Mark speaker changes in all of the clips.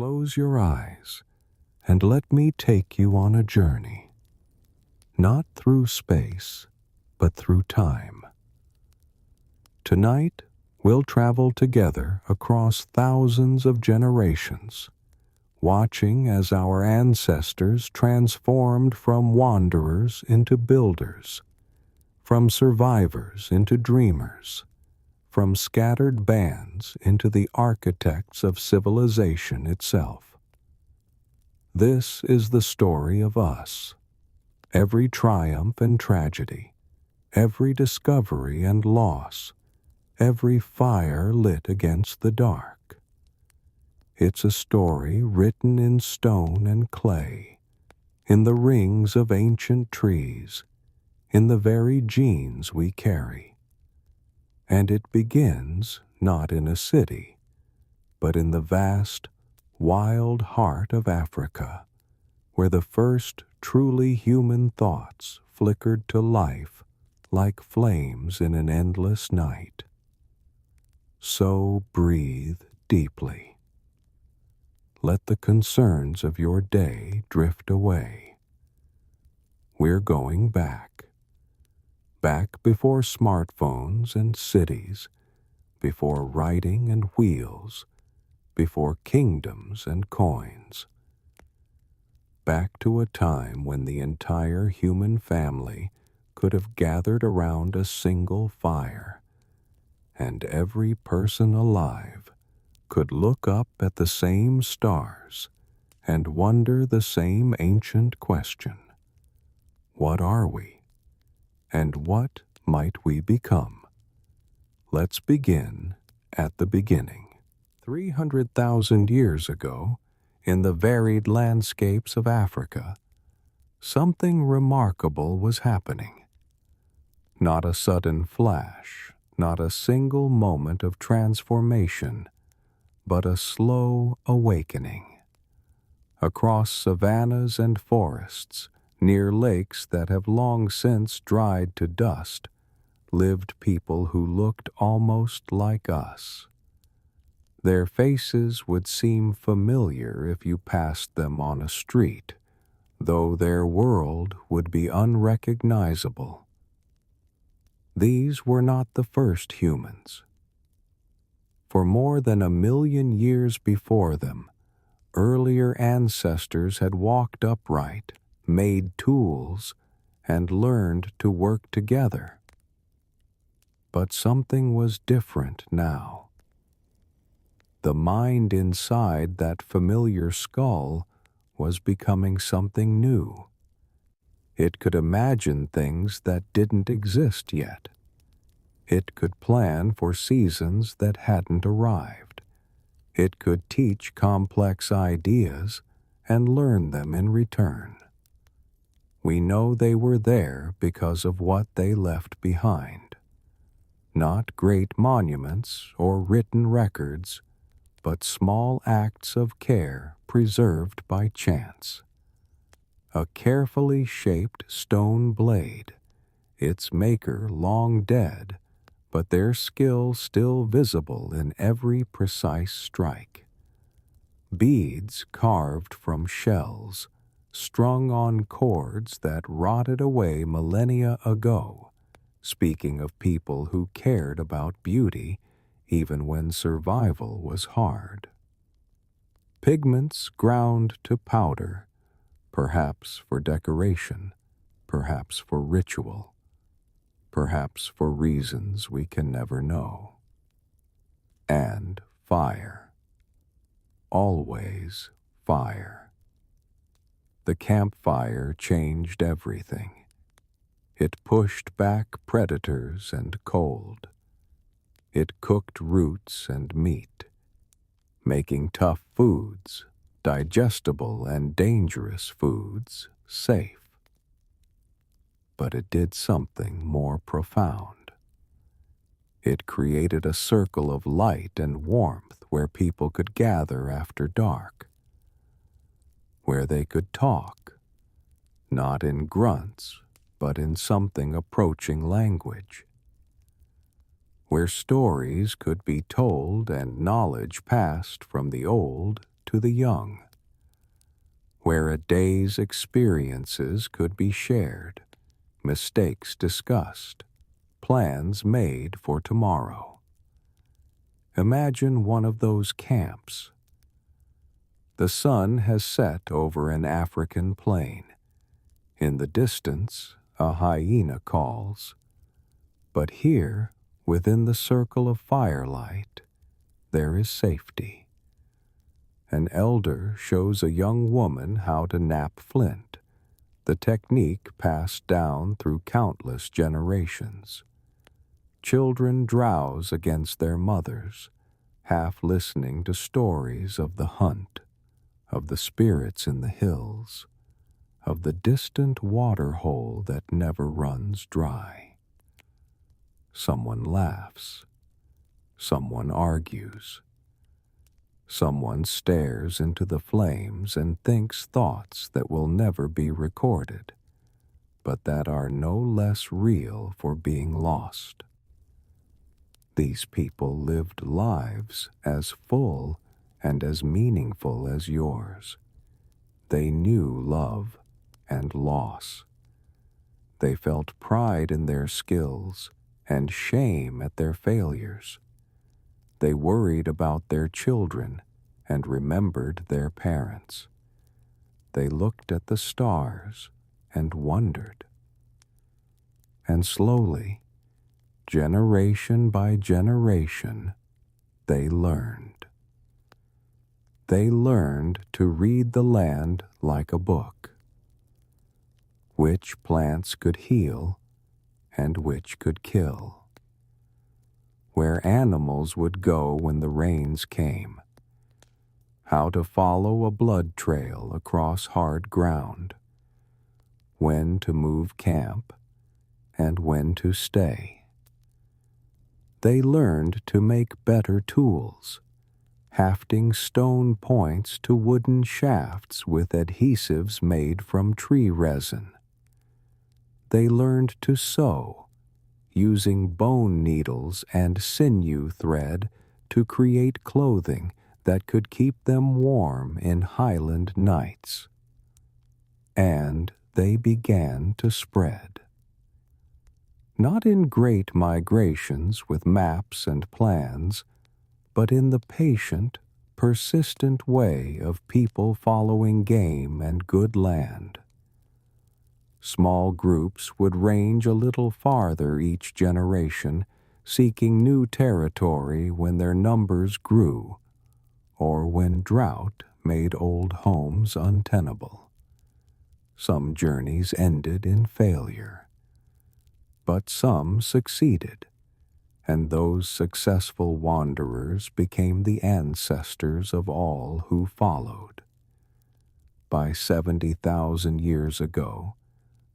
Speaker 1: Close your eyes and let me take you on a journey, not through space, but through time. Tonight, we'll travel together across thousands of generations, watching as our ancestors transformed from wanderers into builders, from survivors into dreamers, from scattered bands into the architects of civilization itself. This is the story of us. Every triumph and tragedy, every discovery and loss, every fire lit against the dark. It's a story written in stone and clay, in the rings of ancient trees, in the very genes we carry. And it begins not in a city, but in the vast, wild heart of Africa, where the first truly human thoughts flickered to life like flames in an endless night. So breathe deeply. Let the concerns of your day drift away. We're going back before smartphones and cities, before writing and wheels, before kingdoms and coins. Back to a time when the entire human family could have gathered around a single fire, and every person alive could look up at the same stars and wonder the same ancient question: what are we? And what might we become? Let's begin at the beginning. 300,000 years ago, in the varied landscapes of Africa, something remarkable was happening. Not a sudden flash, not a single moment of transformation, but a slow awakening. Across savannas and forests, near lakes that have long since dried to dust, lived people who looked almost like us. Their faces would seem familiar if you passed them on a street, though their world would be unrecognizable. These were not the first humans. For more than 1,000,000 years before them, earlier ancestors had walked upright, made tools, and learned to work together. But something was different now. The mind inside that familiar skull was becoming something new. It could imagine things that didn't exist yet. It could plan for seasons that hadn't arrived. It could teach complex ideas and learn them in return. We know they were there because of what they left behind. Not great monuments or written records, but small acts of care preserved by chance. A carefully shaped stone blade, its maker long dead, but their skill still visible in every precise strike. Beads carved from shells, strung on cords that rotted away millennia ago, speaking of people who cared about beauty even when survival was hard. Pigments ground to powder, perhaps for decoration, perhaps for ritual, perhaps for reasons we can never know. And fire. Always fire. The campfire changed everything. It pushed back predators and cold. It cooked roots and meat, making tough foods, digestible and dangerous foods, safe. But it did something more profound. It created a circle of light and warmth where people could gather after dark, where they could talk, not in grunts, but in something approaching language, where stories could be told and knowledge passed from the old to the young, where a day's experiences could be shared, mistakes discussed, plans made for tomorrow. Imagine one of those camps. The sun has set over an African plain. In the distance, a hyena calls. But here, within the circle of firelight, there is safety. An elder shows a young woman how to knap flint, the technique passed down through countless generations. Children drowse against their mothers, half listening to stories of the hunt, of the spirits in the hills, of the distant water hole that never runs dry. Someone laughs. Someone argues. Someone stares into the flames and thinks thoughts that will never be recorded, but that are no less real for being lost. These people lived lives as full and as meaningful as yours. They knew love and loss. They felt pride in their skills and shame at their failures. They worried about their children and remembered their parents. They looked at the stars and wondered. And slowly, generation by generation, they learned. They learned to read the land like a book. Which plants could heal and which could kill. Where animals would go when the rains came. How to follow a blood trail across hard ground. When to move camp and when to stay. They learned to make better tools, hafting stone points to wooden shafts with adhesives made from tree resin. They learned to sew, using bone needles and sinew thread to create clothing that could keep them warm in highland nights. And they began to spread. Not in great migrations with maps and plans, but in the patient, persistent way of people following game and good land. Small groups would range a little farther each generation, seeking new territory when their numbers grew, or when drought made old homes untenable. Some journeys ended in failure, but some succeeded, and those successful wanderers became the ancestors of all who followed. By 70,000 years ago,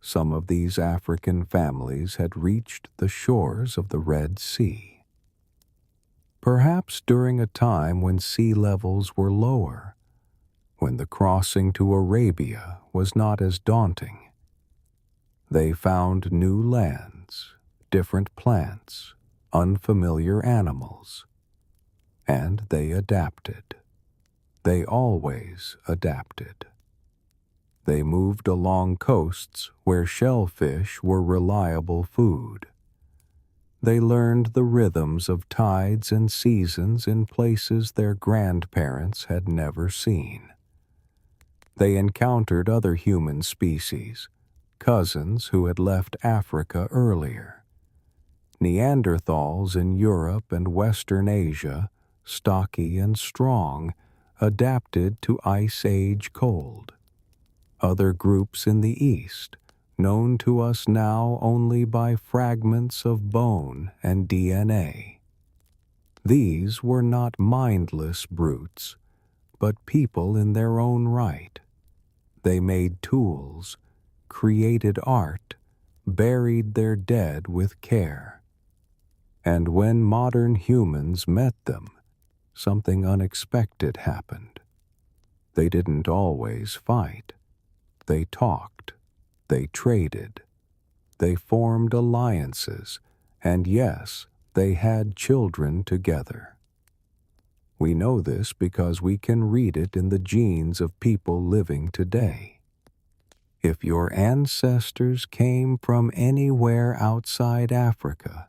Speaker 1: some of these African families had reached the shores of the Red Sea. Perhaps during a time when sea levels were lower, when the crossing to Arabia was not as daunting. They found new lands, different plants, unfamiliar animals, and they adapted. They always adapted. They moved along coasts where shellfish were reliable food. They learned the rhythms of tides and seasons in places their grandparents had never seen. They encountered other human species, cousins who had left Africa earlier. Neanderthals in Europe and Western Asia, stocky and strong, adapted to Ice Age cold. Other groups in the East, known to us now only by fragments of bone and DNA. These were not mindless brutes, but people in their own right. They made tools, created art, buried their dead with care. And when modern humans met them, something unexpected happened. They didn't always fight. They talked, they traded, they formed alliances, and yes, they had children together. We know this because we can read it in the genes of people living today. If your ancestors came from anywhere outside Africa,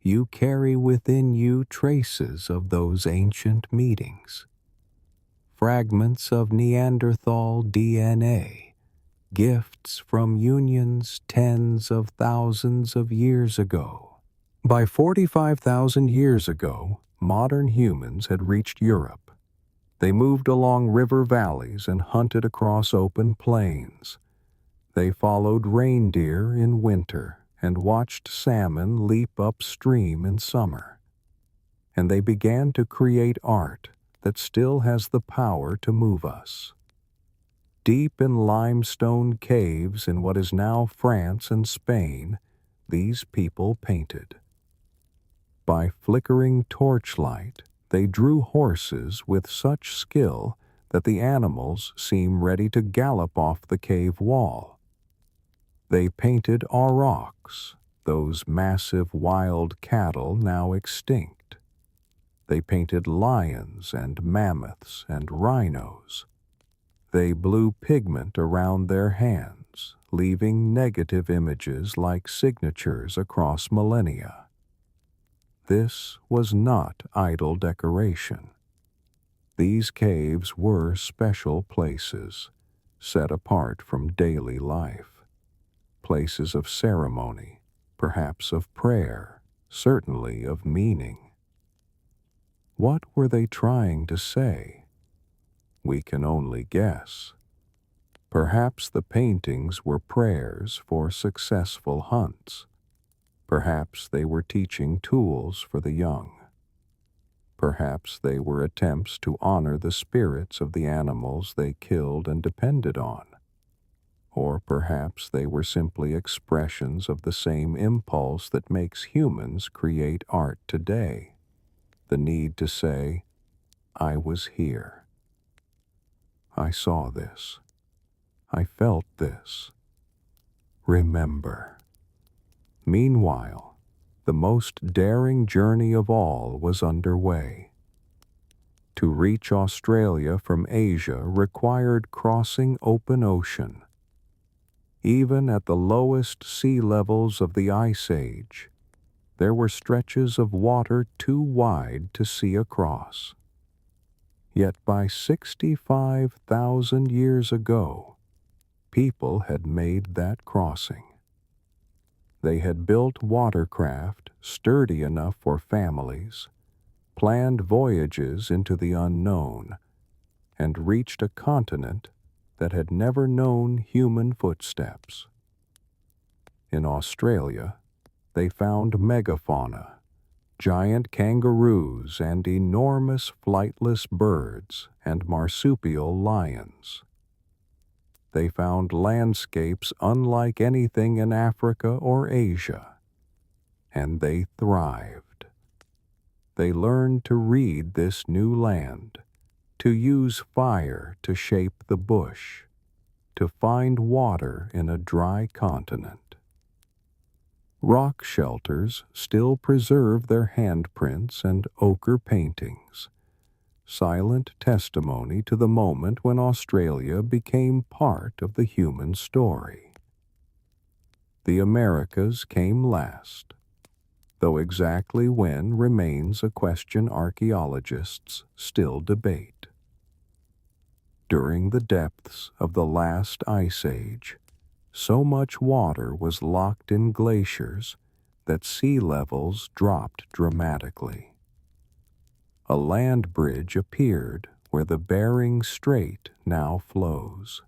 Speaker 1: you carry within you traces of those ancient meetings. Fragments of Neanderthal DNA, gifts from unions tens of thousands of years ago. By 45,000 years ago, modern humans had reached Europe. They moved along river valleys and hunted across open plains. They followed reindeer in winter and watched salmon leap upstream in summer. And they began to create art that still has the power to move us. Deep in limestone caves in what is now France and Spain, these people painted. By flickering torchlight, they drew horses with such skill that the animals seem ready to gallop off the cave wall. They painted aurochs, those massive wild cattle now extinct. They painted lions and mammoths and rhinos. They blew pigment around their hands, leaving negative images like signatures across millennia. This was not idle decoration. These caves were special places, set apart from daily life. Places of ceremony, perhaps of prayer, certainly of meaning. What were they trying to say? We can only guess. Perhaps the paintings were prayers for successful hunts. Perhaps they were teaching tools for the young. Perhaps they were attempts to honor the spirits of the animals they killed and depended on. Or perhaps they were simply expressions of the same impulse that makes humans create art today. The need to say, I was here. I saw this. I felt this. Remember. Meanwhile, the most daring journey of all was underway. To reach Australia from Asia required crossing open ocean. Even at the lowest sea levels of the Ice Age, there were stretches of water too wide to see across. Yet by 65,000 years ago, people had made that crossing. They had built watercraft sturdy enough for families, planned voyages into the unknown, and reached a continent that had never known human footsteps. In Australia, they found megafauna, giant kangaroos and enormous flightless birds and marsupial lions. They found landscapes unlike anything in Africa or Asia, and they thrived. They learned to read this new land, to use fire to shape the bush, to find water in a dry continent. Rock shelters still preserve their handprints and ochre paintings, silent testimony to the moment when Australia became part of the human story. The Americas came last, though exactly when remains a question archaeologists still debate. During the depths of the last ice age, so much water was locked in glaciers that sea levels dropped dramatically. A land bridge appeared where the Bering Strait now flows.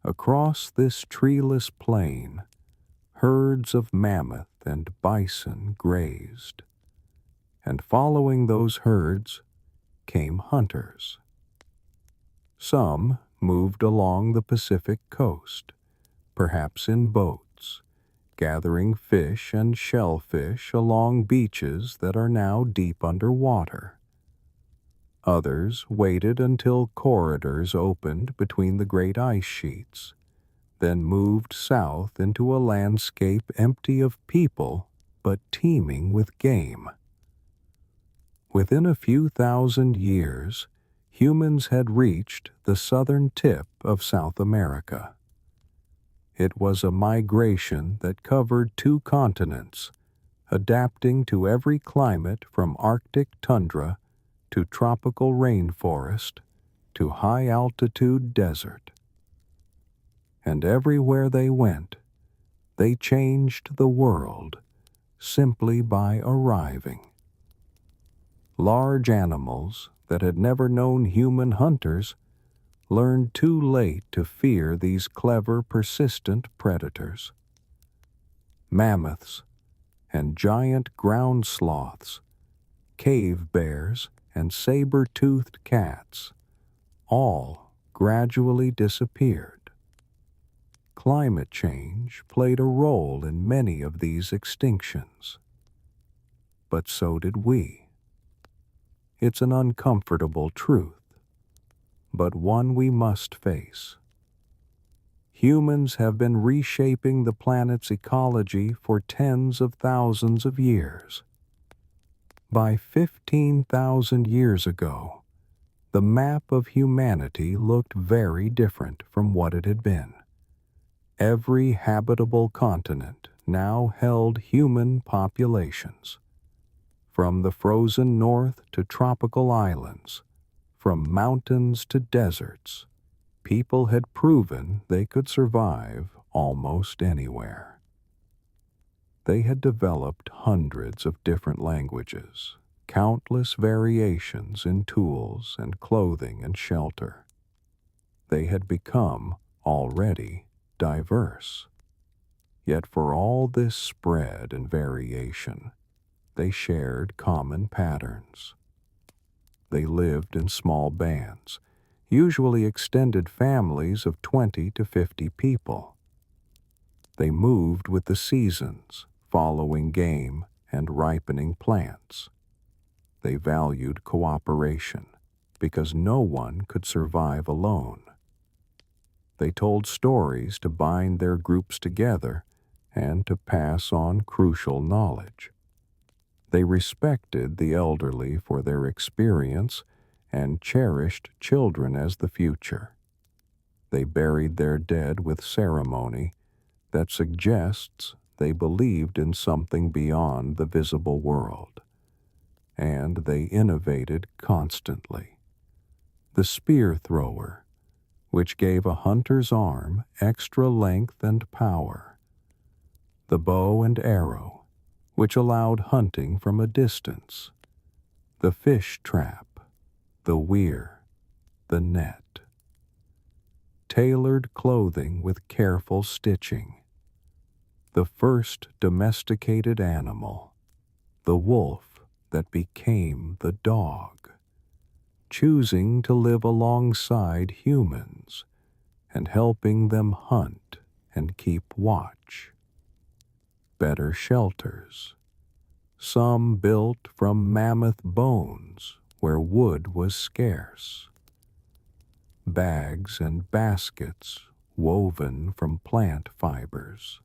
Speaker 1: Across this treeless plain, herds of mammoth and bison grazed, and following those herds came hunters. Some moved along the Pacific coast, perhaps in boats, gathering fish and shellfish along beaches that are now deep underwater. Others waited until corridors opened between the great ice sheets, then moved south into a landscape empty of people but teeming with game. Within a few thousand years, humans had reached the southern tip of South America. It was a migration that covered 2 continents, adapting to every climate from Arctic tundra to tropical rainforest to high-altitude desert. And everywhere they went, they changed the world simply by arriving. Large animals that had never known human hunters learned too late to fear these clever, persistent predators. Mammoths and giant ground sloths, cave bears and saber-toothed cats, all gradually disappeared. Climate change played a role in many of these extinctions. But so did we. It's an uncomfortable truth, but one we must face. Humans have been reshaping the planet's ecology for tens of thousands of years. By 15,000 years ago, the map of humanity looked very different from what it had been. Every habitable continent now held human populations. From the frozen north to tropical islands, from mountains to deserts, people had proven they could survive almost anywhere. They had developed hundreds of different languages, countless variations in tools and clothing and shelter. They had become already diverse. Yet for all this spread and variation, they shared common patterns. They lived in small bands, usually extended families of 20 to 50 people. They moved with the seasons, following game and ripening plants. They valued cooperation because no one could survive alone. They told stories to bind their groups together and to pass on crucial knowledge. They respected the elderly for their experience and cherished children as the future. They buried their dead with ceremony that suggests they believed in something beyond the visible world. And they innovated constantly. The spear thrower, which gave a hunter's arm extra length and power. The bow and arrow, which allowed hunting from a distance. The fish trap, the weir, the net. Tailored clothing with careful stitching. The first domesticated animal, the wolf that became the dog. Choosing to live alongside humans and helping them hunt and keep watch. Better shelters, some built from mammoth bones where wood was scarce. Bags and baskets woven from plant fibers.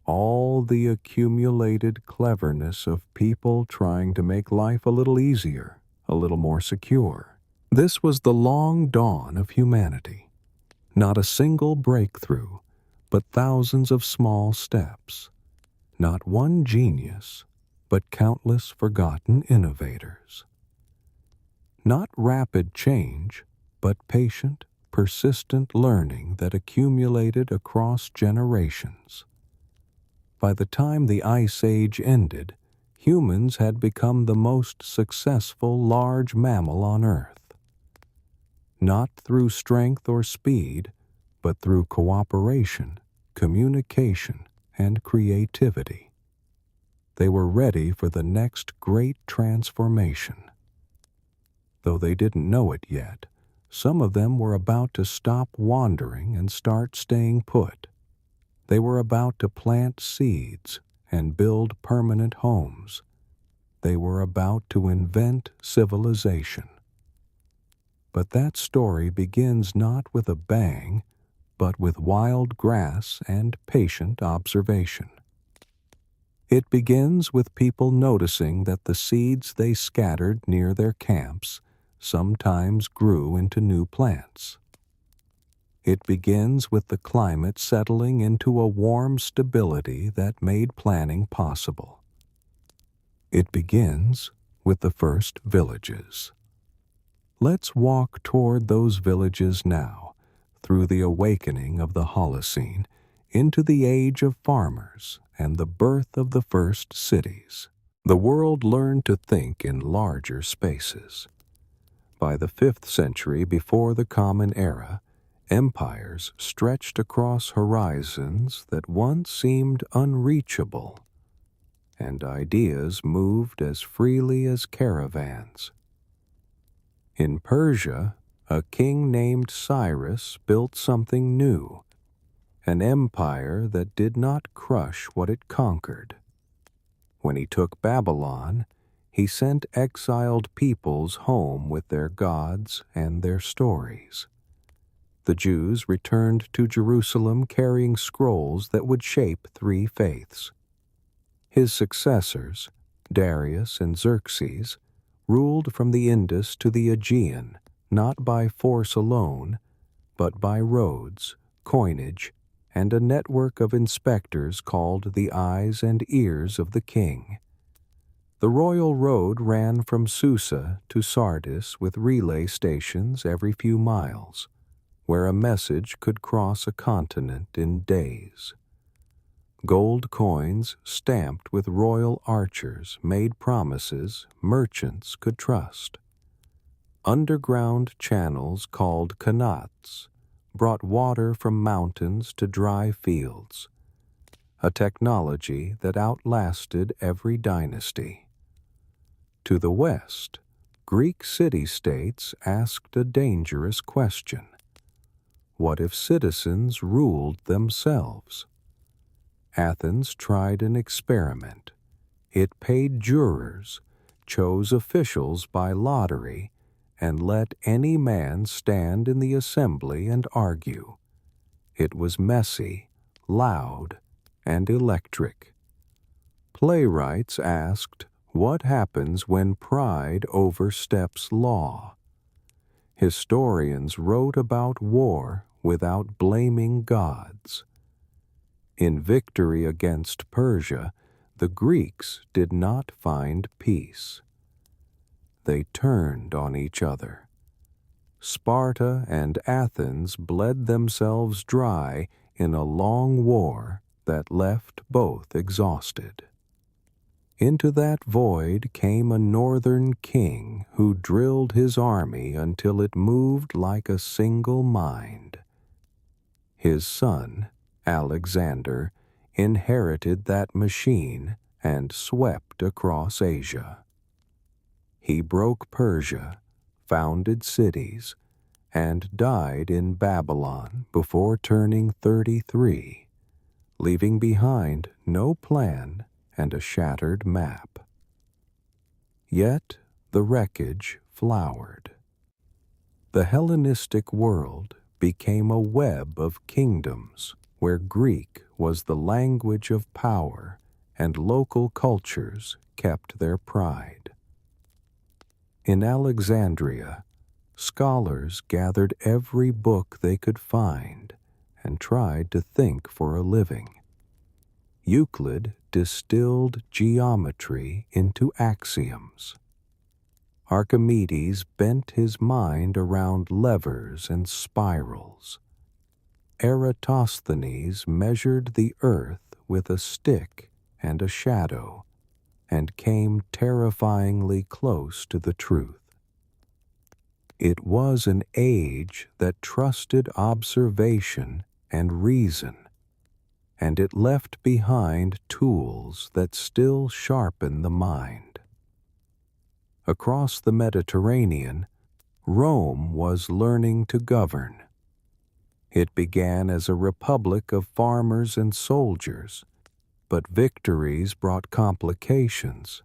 Speaker 1: All the accumulated cleverness of people trying to make life a little easier, a little more secure. This was the long dawn of humanity. Not a single breakthrough, but thousands of small steps. Not one genius, but countless forgotten innovators. Not rapid change, but patient, persistent learning that accumulated across generations. By the time the Ice Age ended, humans had become the most successful large mammal on Earth. Not through strength or speed, but through cooperation, communication, and creativity. They were ready for the next great transformation. Though they didn't know it yet, some of them were about to stop wandering and start staying put. They were about to plant seeds and build permanent homes. They were about to invent civilization. But that story begins not with a bang, but with wild grass and patient observation. It begins with people noticing that the seeds they scattered near their camps sometimes grew into new plants. It begins with the climate settling into a warm stability that made planning possible. It begins with the first villages. Let's walk toward those villages now, through the awakening of the Holocene, into the age of farmers and the birth of the first cities. The world learned to think in larger spaces. By the 5th century before the Common Era, empires stretched across horizons that once seemed unreachable, and ideas moved as freely as caravans. In Persia, a king named Cyrus built something new, an empire that did not crush what it conquered. When he took Babylon, he sent exiled peoples home with their gods and their stories. The Jews returned to Jerusalem carrying scrolls that would shape 3 faiths. His successors, Darius and Xerxes, ruled from the Indus to the Aegean, not by force alone, but by roads, coinage, and a network of inspectors called the eyes and ears of the king. The royal road ran from Susa to Sardis with relay stations every few miles, where a message could cross a continent in days. Gold coins stamped with royal archers made promises merchants could trust. Underground channels called qanats brought water from mountains to dry fields, a technology that outlasted every dynasty. To the west, Greek city-states asked a dangerous question. What if citizens ruled themselves? Athens tried an experiment. It paid jurors, chose officials by lottery, and let any man stand in the assembly and argue. It was messy, loud, and electric. Playwrights asked, what happens when pride oversteps law? Historians wrote about war without blaming gods. In victory against Persia, the Greeks did not find peace. They turned on each other. Sparta and Athens bled themselves dry in a long war that left both exhausted. Into that void came a northern king who drilled his army until it moved like a single mind. His son, Alexander, inherited that machine and swept across Asia. He broke Persia, founded cities, and died in Babylon before turning 33, leaving behind no plan and a shattered map. Yet the wreckage flowered. The Hellenistic world became a web of kingdoms where Greek was the language of power and local cultures kept their pride. In Alexandria, scholars gathered every book they could find and tried to think for a living. Euclid distilled geometry into axioms. Archimedes bent his mind around levers and spirals. Eratosthenes measured the earth with a stick and a shadow, and came terrifyingly close to the truth. It was an age that trusted observation and reason, and it left behind tools that still sharpen the mind. Across the Mediterranean, Rome was learning to govern. It began as a republic of farmers and soldiers, but victories brought complications.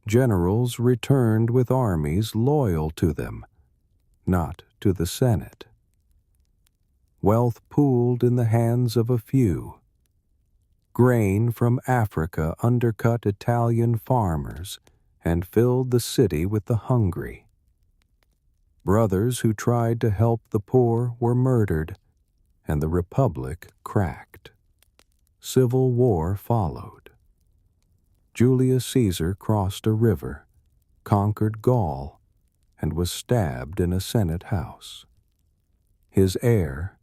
Speaker 1: Generals returned with armies loyal to them, not to the Senate. Wealth pooled in the hands of a few. Grain from Africa undercut Italian farmers and filled the city with the hungry. Brothers who tried to help the poor were murdered, and the republic cracked. Civil war followed. Julius Caesar crossed a river, conquered Gaul, and was stabbed in a Senate house. His heir,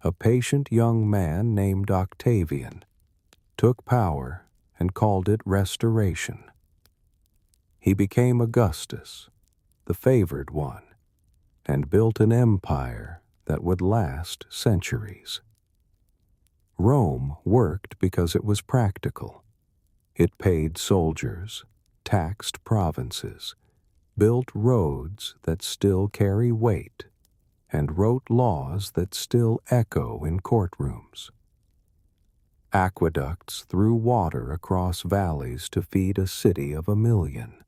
Speaker 1: a patient young man named Octavian, took power and called it restoration. He became Augustus, the favored one, and built an empire that would last centuries. Rome worked because it was practical. It paid soldiers, taxed provinces, built roads that still carry weight, and wrote laws that still echo in courtrooms. Aqueducts threw water across valleys to feed a city of 1,000,000.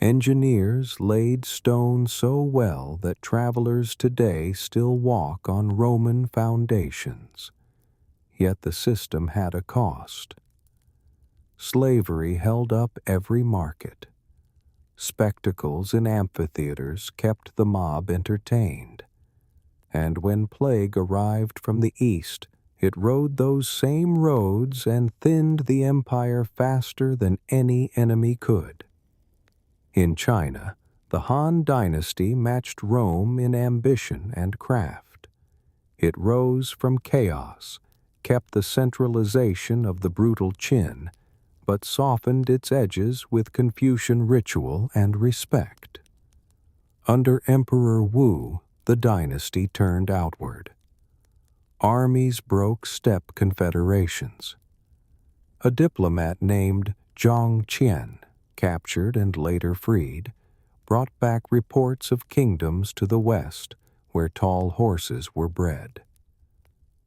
Speaker 1: Engineers laid stone so well that travelers today still walk on Roman foundations. Yet the system had a cost. Slavery held up every market. Spectacles in amphitheaters kept the mob entertained. And when plague arrived from the east, it rode those same roads and thinned the empire faster than any enemy could. In China, the Han dynasty matched Rome in ambition and craft. It rose from chaos, kept the centralization of the brutal Qin, but softened its edges with Confucian ritual and respect. Under Emperor Wu, the dynasty turned outward. Armies broke steppe confederations. A diplomat named Zhang Qian, captured and later freed, brought back reports of kingdoms to the west where tall horses were bred.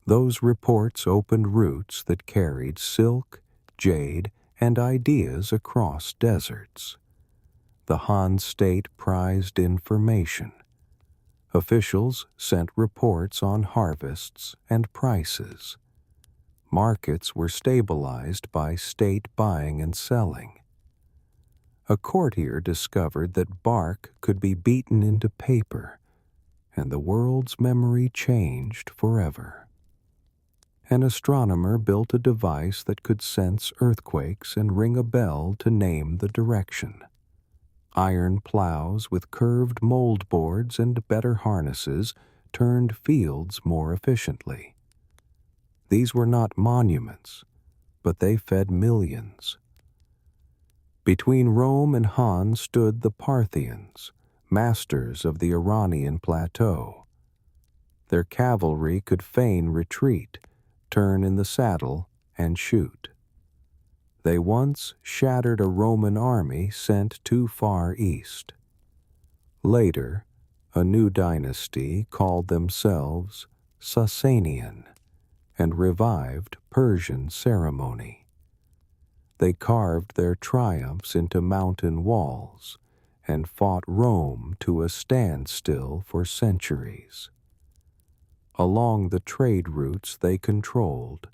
Speaker 1: Those reports opened routes that carried silk, jade, and ideas across deserts. The Han state prized information. Officials sent reports on harvests and prices. Markets were stabilized by state buying and selling. A courtier discovered that bark could be beaten into paper, and the world's memory changed forever. An astronomer built a device that could sense earthquakes and ring a bell to name the direction. Iron plows with curved mold boards and better harnesses turned fields more efficiently. These were not monuments, but they fed millions. Between Rome and Han stood the Parthians, masters of the Iranian plateau. Their cavalry could feign retreat, turn in the saddle, and shoot. They once shattered a Roman army sent too far east. Later, a new dynasty called themselves Sasanian and revived Persian ceremony. They carved their triumphs into mountain walls and fought Rome to a standstill for centuries. Along the trade routes they controlled,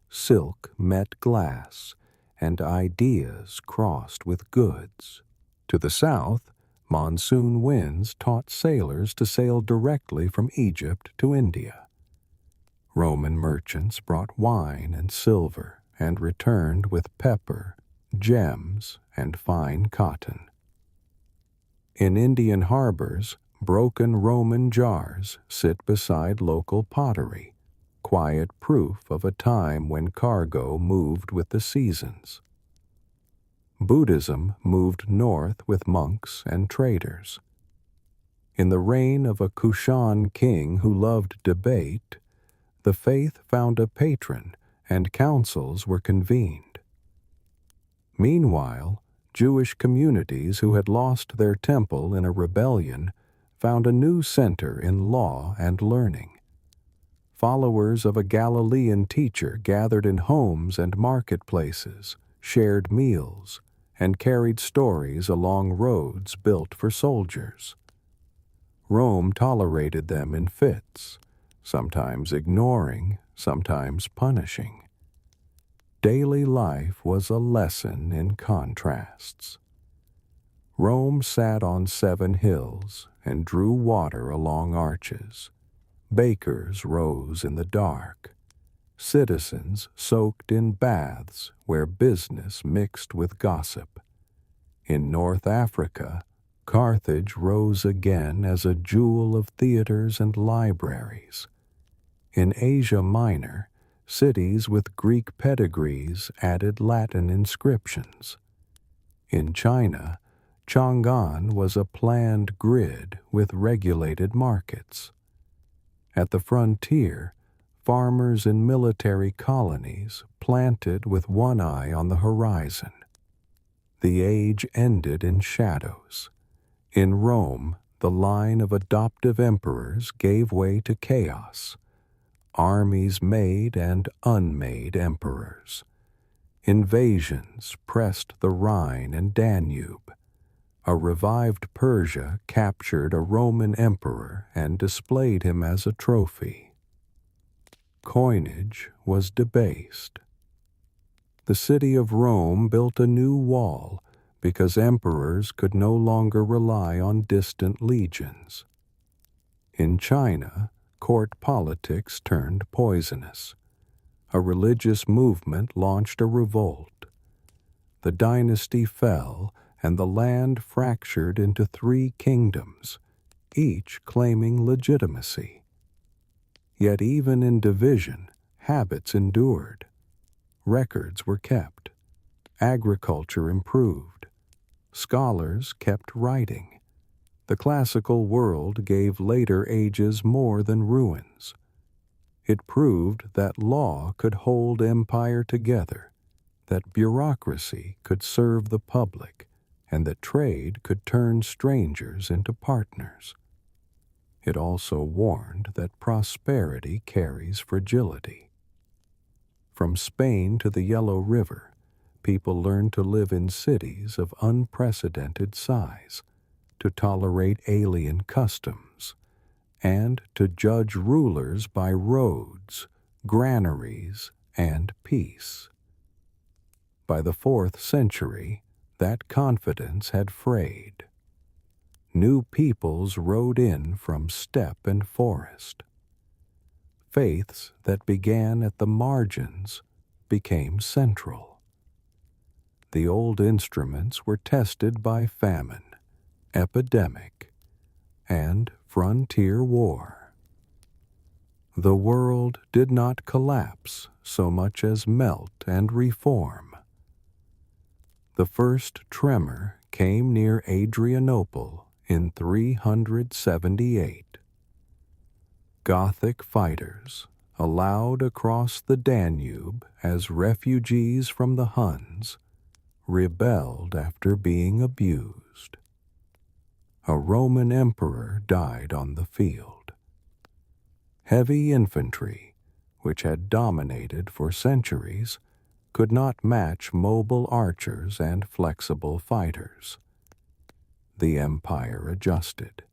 Speaker 1: silk met glass, and ideas crossed with goods. To the south, monsoon winds taught sailors to sail directly from Egypt to India. Roman merchants brought wine and silver and returned with pepper, gems, and fine cotton. In Indian harbors, broken Roman jars sit beside local pottery, quiet proof of a time when cargo moved with the seasons. Buddhism moved north with monks and traders. In the reign of a Kushan king who loved debate, the faith found a patron and councils were convened. Meanwhile, Jewish communities who had lost their temple in a rebellion found a new center in law and learning. Followers of a Galilean teacher gathered in homes and marketplaces, shared meals, and carried stories along roads built for soldiers. Rome tolerated them in fits, sometimes ignoring, sometimes punishing. Daily life was a lesson in contrasts. Rome sat on 7 hills and drew water along arches. Bakers rose in the dark. Citizens soaked in baths where business mixed with gossip. In North Africa, Carthage rose again as a jewel of theaters and libraries. In Asia Minor, cities with Greek pedigrees added Latin inscriptions. In China, Chang'an was a planned grid with regulated markets. At the frontier, farmers in military colonies planted with one eye on the horizon. The age ended in shadows. In Rome, the line of adoptive emperors gave way to chaos. Armies made and unmade emperors. Invasions pressed the Rhine and Danube. A revived Persia captured a Roman emperor and displayed him as a trophy. Coinage was debased. The city of Rome built a new wall because emperors could no longer rely on distant legions. In China, court politics turned poisonous. A religious movement launched a revolt. The dynasty fell, and the land fractured into 3 kingdoms, each claiming legitimacy. Yet even in division, habits endured. Records were kept. Agriculture improved. Scholars kept writing. The classical world gave later ages more than ruins. It proved that law could hold empire together, that bureaucracy could serve the public, and that trade could turn strangers into partners. It also warned that prosperity carries fragility. From Spain to the Yellow River, people learned to live in cities of unprecedented size, to tolerate alien customs, and to judge rulers by roads, granaries, and peace. By the 4th century, that confidence had frayed. New peoples rode in from steppe and forest. Faiths that began at the margins became central. The old instruments were tested by famine, epidemic, and frontier war. The world did not collapse so much as melt and reform. The first tremor came near Adrianople in 378. Gothic fighters, allowed across the Danube as refugees from the Huns, rebelled after being abused. A Roman emperor died on the field. Heavy infantry, which had dominated for centuries, could not match mobile archers and flexible fighters. The empire adjusted.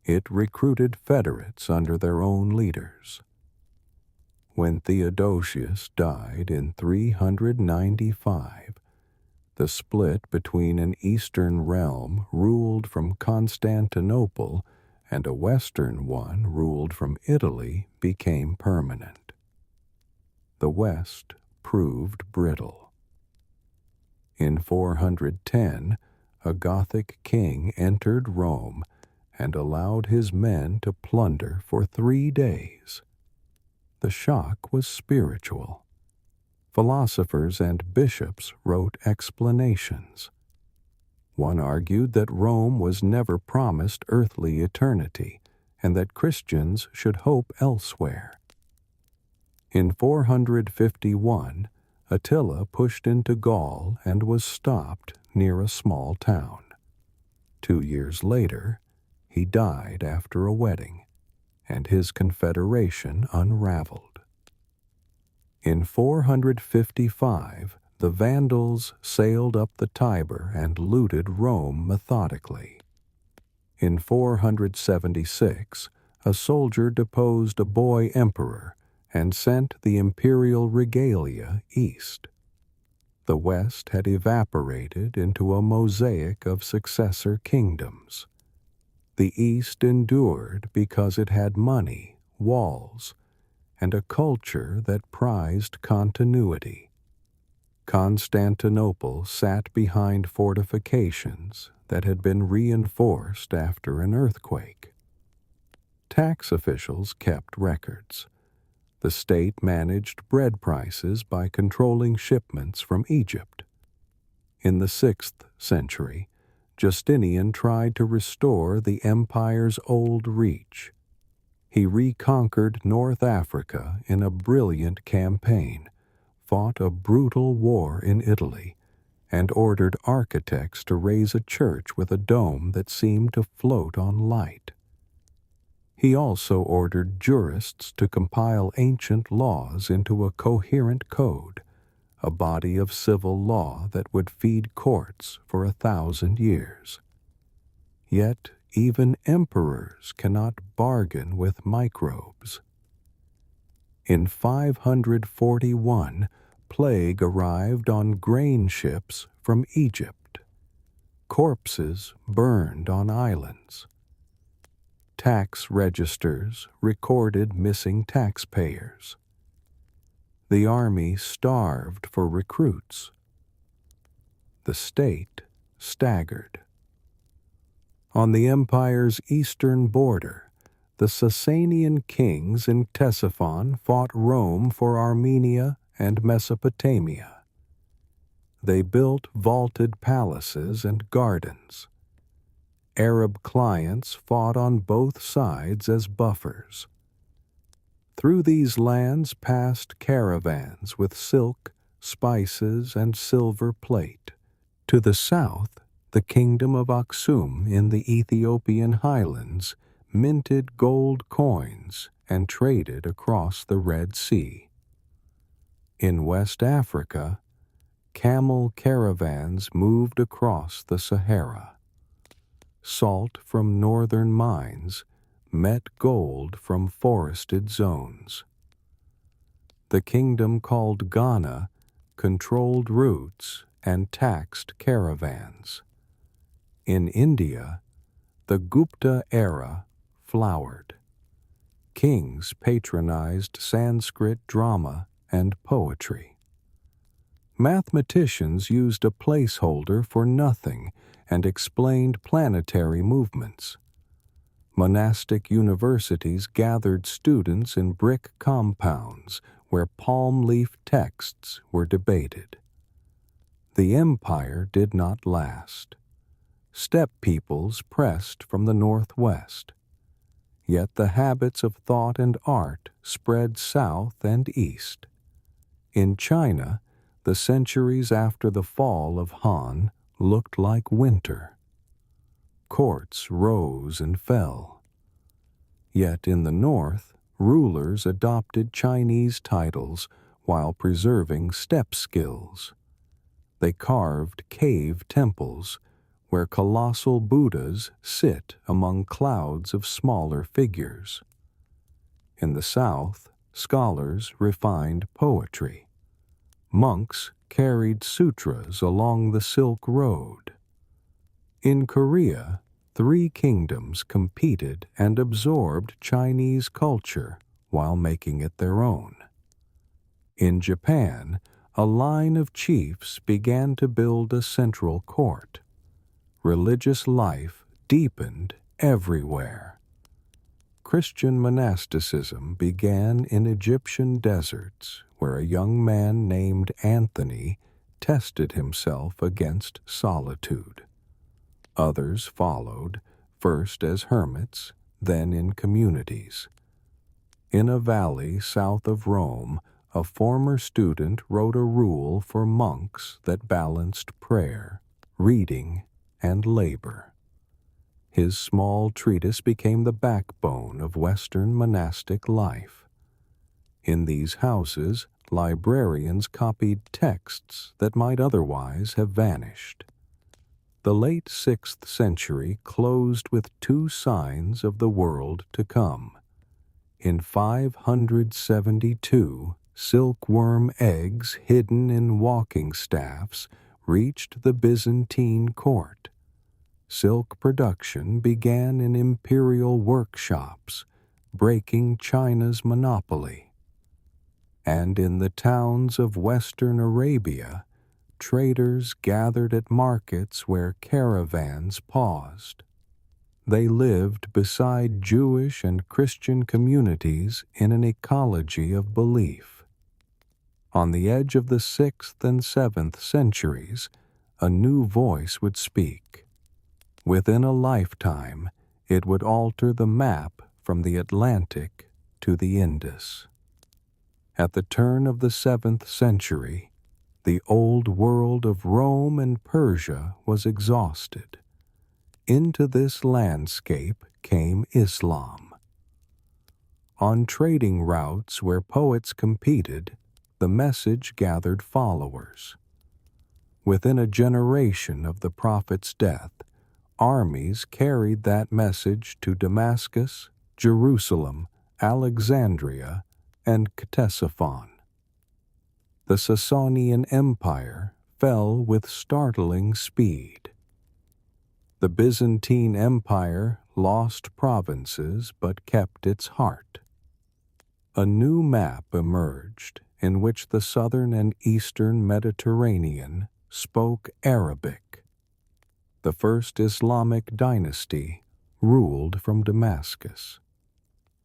Speaker 1: It recruited federates under their own leaders. When Theodosius died in 395, the split between an eastern realm ruled from Constantinople and a western one ruled from Italy became permanent. The West proved brittle. In 410, a Gothic king entered Rome and allowed his men to plunder for 3 days. The shock was spiritual. Philosophers and bishops wrote explanations. One argued that Rome was never promised earthly eternity, and that Christians should hope elsewhere. In 451, Attila pushed into Gaul and was stopped near a small town. 2 years later, he died after a wedding, and his confederation unraveled. In 455, the Vandals sailed up the Tiber and looted Rome methodically. In 476, a soldier deposed a boy emperor and sent the imperial regalia east. The West had evaporated into a mosaic of successor kingdoms. The East endured because it had money, walls, and a culture that prized continuity. Constantinople sat behind fortifications that had been reinforced after an earthquake. Tax officials kept records. The state managed bread prices by controlling shipments from Egypt. In the 6th century, Justinian tried to restore the empire's old reach. He reconquered North Africa in a brilliant campaign, fought a brutal war in Italy, and ordered architects to raise a church with a dome that seemed to float on light. He also ordered jurists to compile ancient laws into a coherent code, a body of civil law that would feed courts for 1,000 years. Yet even emperors cannot bargain with microbes. In 541, plague arrived on grain ships from Egypt. Corpses burned on islands. Tax registers recorded missing taxpayers. The army starved for recruits. The state staggered. On the empire's eastern border, the Sasanian kings in Ctesiphon fought Rome for Armenia and Mesopotamia. They built vaulted palaces and gardens. Arab clients fought on both sides as buffers. Through these lands passed caravans with silk, spices, and silver plate. To the south, the kingdom of Aksum in the Ethiopian highlands minted gold coins and traded across the Red Sea. In West Africa, camel caravans moved across the Sahara. Salt from northern mines met gold from forested zones. The kingdom called Ghana controlled routes and taxed caravans. In India, the Gupta era flowered. Kings patronized Sanskrit drama and poetry. Mathematicians used a placeholder for nothing and explained planetary movements. Monastic universities gathered students in brick compounds where palm leaf texts were debated. The empire did not last. Steppe peoples pressed from the northwest. Yet the habits of thought and art spread south and east. In China, the centuries after the fall of Han looked like winter. Courts rose and fell. Yet in the north, rulers adopted Chinese titles while preserving steppe skills. They carved cave temples where colossal Buddhas sit among clouds of smaller figures. In the south, scholars refined poetry. Monks carried sutras along the Silk Road. In Korea, 3 kingdoms competed and absorbed Chinese culture while making it their own. In Japan, a line of chiefs began to build a central court. Religious life deepened everywhere. Christian monasticism began in Egyptian deserts, where a young man named Anthony tested himself against solitude. Others followed, first as hermits, then in communities. In a valley south of Rome, a former student wrote a rule for monks that balanced prayer, reading, and labor. His small treatise became the backbone of Western monastic life. In these houses, librarians copied texts that might otherwise have vanished. The late 6th century closed with 2 signs of the world to come. In 572, silkworm eggs hidden in walking staffs reached the Byzantine court. Silk production began in imperial workshops, breaking China's monopoly. And in the towns of western Arabia, traders gathered at markets where caravans paused. They lived beside Jewish and Christian communities in an ecology of belief. On the edge of the 6th and 7th centuries, a new voice would speak. Within a lifetime, it would alter the map from the Atlantic to the Indus. At the turn of the 7th century, the old world of Rome and Persia was exhausted. Into this landscape came Islam. On trading routes where poets competed, the message gathered followers. Within a generation of the prophet's death, armies carried that message to Damascus, Jerusalem, Alexandria, and Ctesiphon. The Sasanian Empire fell with startling speed. The Byzantine Empire lost provinces but kept its heart. A new map emerged in which the southern and eastern Mediterranean spoke Arabic. The first Islamic dynasty ruled from Damascus.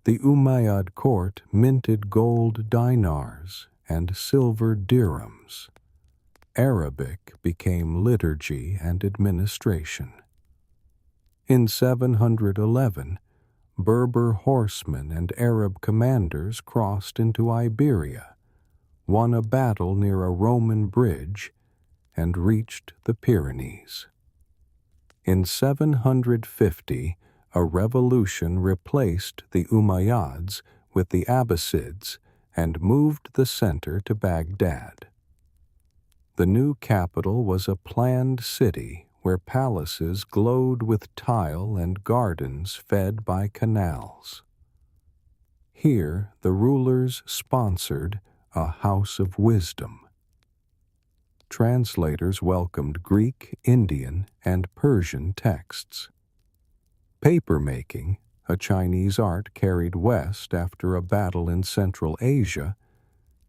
Speaker 1: The Umayyad court minted gold dinars and silver dirhams. Arabic became liturgy and administration. In 711, Berber horsemen and Arab commanders crossed into Iberia, won a battle near a Roman bridge, and reached the Pyrenees. In 750, a revolution replaced the Umayyads with the Abbasids and moved the center to Baghdad. The new capital was a planned city where palaces glowed with tile and gardens fed by canals. Here the rulers sponsored a house of wisdom. Translators welcomed Greek, Indian, and Persian texts. Papermaking, a Chinese art carried west after a battle in Central Asia,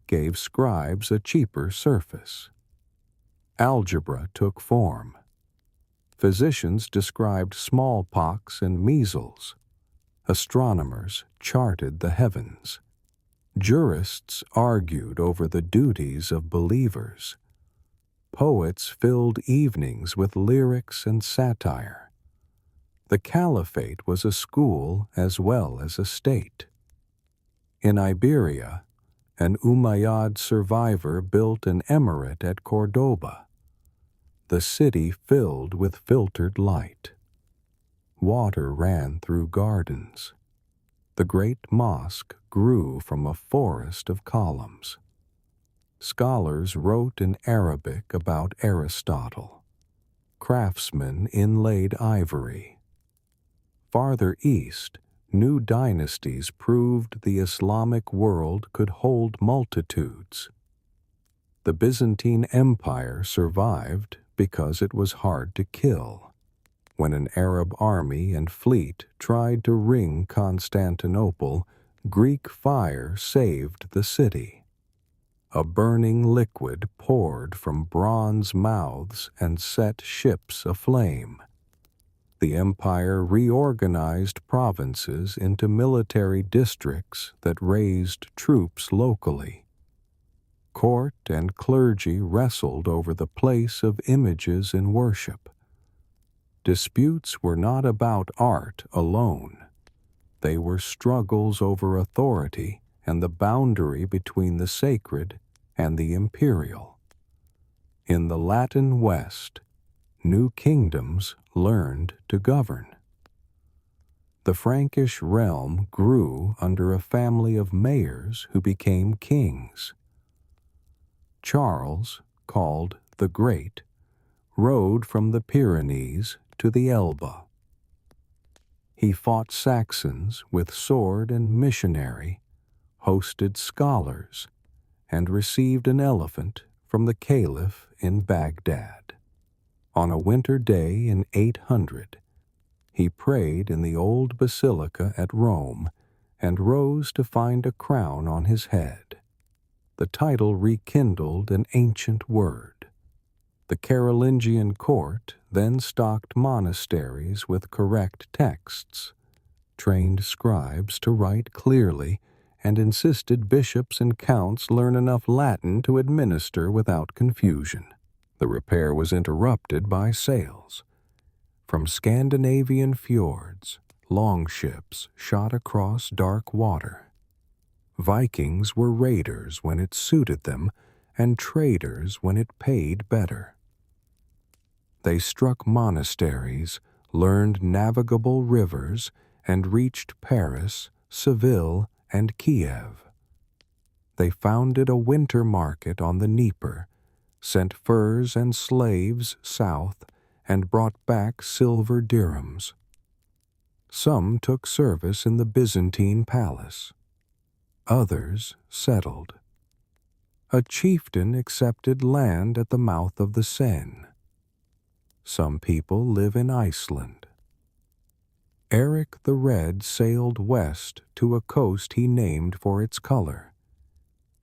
Speaker 1: gave scribes a cheaper surface. Algebra took form. Physicians described smallpox and measles. Astronomers charted the heavens. Jurists argued over the duties of believers. Poets filled evenings with lyrics and satire. The caliphate was a school as well as a state. In Iberia, an Umayyad survivor built an emirate at Cordoba. The city filled with filtered light. Water ran through gardens. The great mosque grew from a forest of columns. Scholars wrote in Arabic about Aristotle. Craftsmen inlaid ivory. Farther east, new dynasties proved the Islamic world could hold multitudes. The Byzantine Empire survived because it was hard to kill. When an Arab army and fleet tried to ring Constantinople, Greek fire saved the city. A burning liquid poured from bronze mouths and set ships aflame. The empire reorganized provinces into military districts that raised troops locally. Court and clergy wrestled over the place of images in worship. Disputes were not about art alone. They were struggles over authority and the boundary between the sacred and the imperial. In the Latin West, new kingdoms learned to govern. The Frankish realm grew under a family of mayors who became kings. Charles, called the Great, rode from the Pyrenees to the Elbe. He fought Saxons with sword and missionary, hosted scholars, and received an elephant from the caliph in Baghdad. On a winter day in 800, he prayed in the old basilica at Rome and rose to find a crown on his head. The title rekindled an ancient word. The Carolingian court then stocked monasteries with correct texts, trained scribes to write clearly, and insisted bishops and counts learn enough Latin to administer without confusion. The repair was interrupted by sails. From Scandinavian fjords, longships shot across dark water. Vikings were raiders when it suited them, and traders when it paid better. They struck monasteries, learned navigable rivers, and reached Paris, Seville, and Kiev. They founded a winter market on the Dnieper, sent furs and slaves south, and brought back silver dirhams. Some took service in the Byzantine palace. Others settled. A chieftain accepted land at the mouth of the Seine. Some people live in Iceland. Eric the Red sailed west to a coast he named for its color,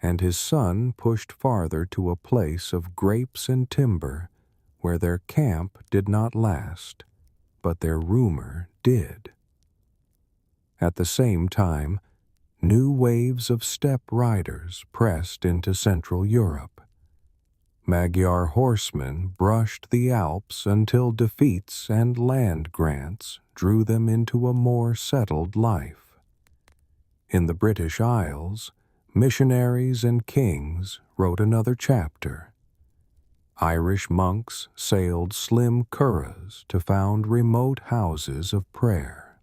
Speaker 1: and his son pushed farther to a place of grapes and timber where their camp did not last, but their rumor did. At the same time, new waves of steppe riders pressed into Central Europe. Magyar horsemen brushed the Alps until defeats and land grants drew them into a more settled life. In the British Isles, missionaries and kings wrote another chapter. Irish monks sailed slim curraghs to found remote houses of prayer.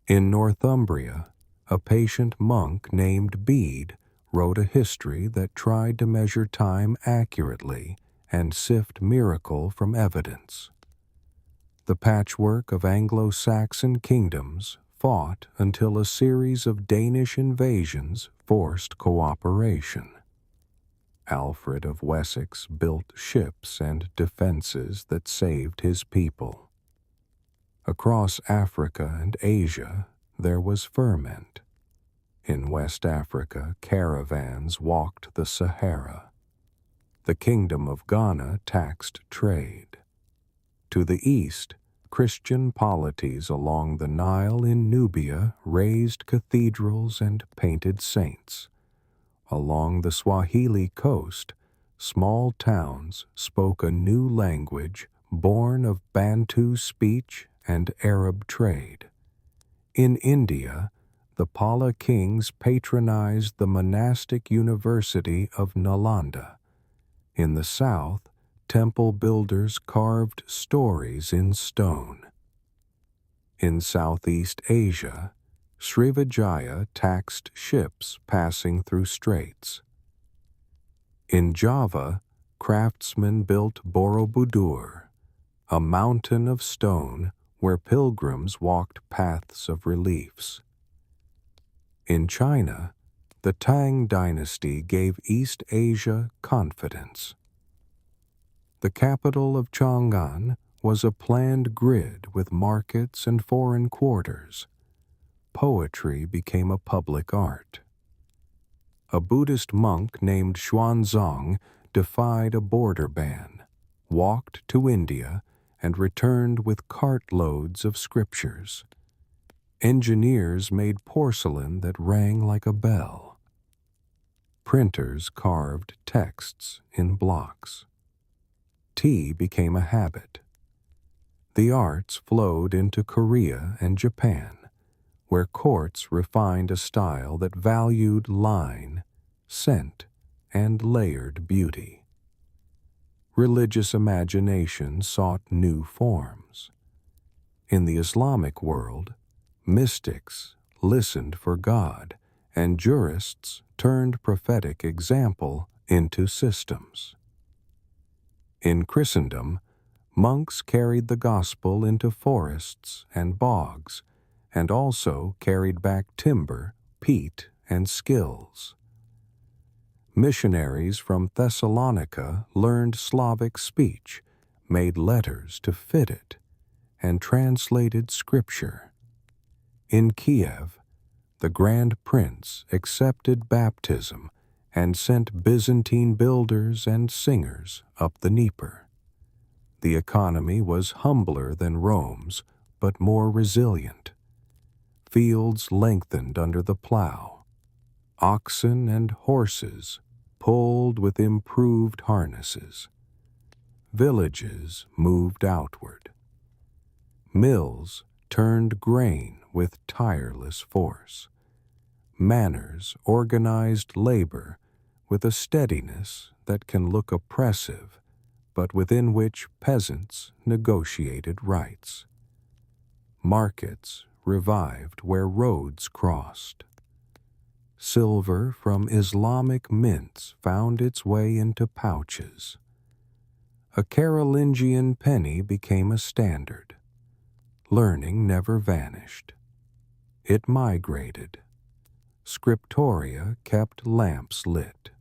Speaker 1: In Northumbria, a patient monk named Bede wrote a history that tried to measure time accurately and sift miracle from evidence. The patchwork of Anglo-Saxon kingdoms fought until a series of Danish invasions forced cooperation. Alfred of Wessex built ships and defenses that saved his people. Across Africa and Asia, there was ferment. In West Africa, caravans walked the Sahara. The kingdom of Ghana taxed trade. To the east, Christian polities along the Nile in Nubia raised cathedrals and painted saints. Along the Swahili coast, small towns spoke a new language born of Bantu speech and Arab trade. In India, the Pala kings patronized the monastic university of Nalanda. In the south, temple builders carved stories in stone. In Southeast Asia, Srivijaya taxed ships passing through straits. In Java, craftsmen built Borobudur, a mountain of stone where pilgrims walked paths of reliefs. In China, the Tang dynasty gave East Asia confidence. The capital of Chang'an was a planned grid with markets and foreign quarters. Poetry became a public art. A Buddhist monk named Xuanzang defied a border ban, walked to India, and returned with cartloads of scriptures. Engineers made porcelain that rang like a bell. Printers carved texts in blocks. Tea became a habit. The arts flowed into Korea and Japan, where courts refined a style that valued line, scent, and layered beauty. Religious imagination sought new forms. In the Islamic world, mystics listened for God, and jurists turned prophetic example into systems. In Christendom, Monks carried the gospel into forests and bogs, and also carried back timber, peat, and skills. Missionaries from Thessalonica learned Slavic speech, made letters to fit it, and translated scripture. In Kiev, the Grand Prince accepted baptism and sent Byzantine builders and singers up the Dnieper. The economy was humbler than Rome's, but more resilient. Fields lengthened under the plow. Oxen and horses pulled with improved harnesses. Villages moved outward. Mills turned grain with tireless force. Manors organized labor with a steadiness that can look oppressive, but within which peasants negotiated rights. Markets revived where roads crossed. Silver from Islamic mints found its way into pouches. A Carolingian penny became a standard. Learning never vanished. It migrated. Scriptoria kept lamps lit.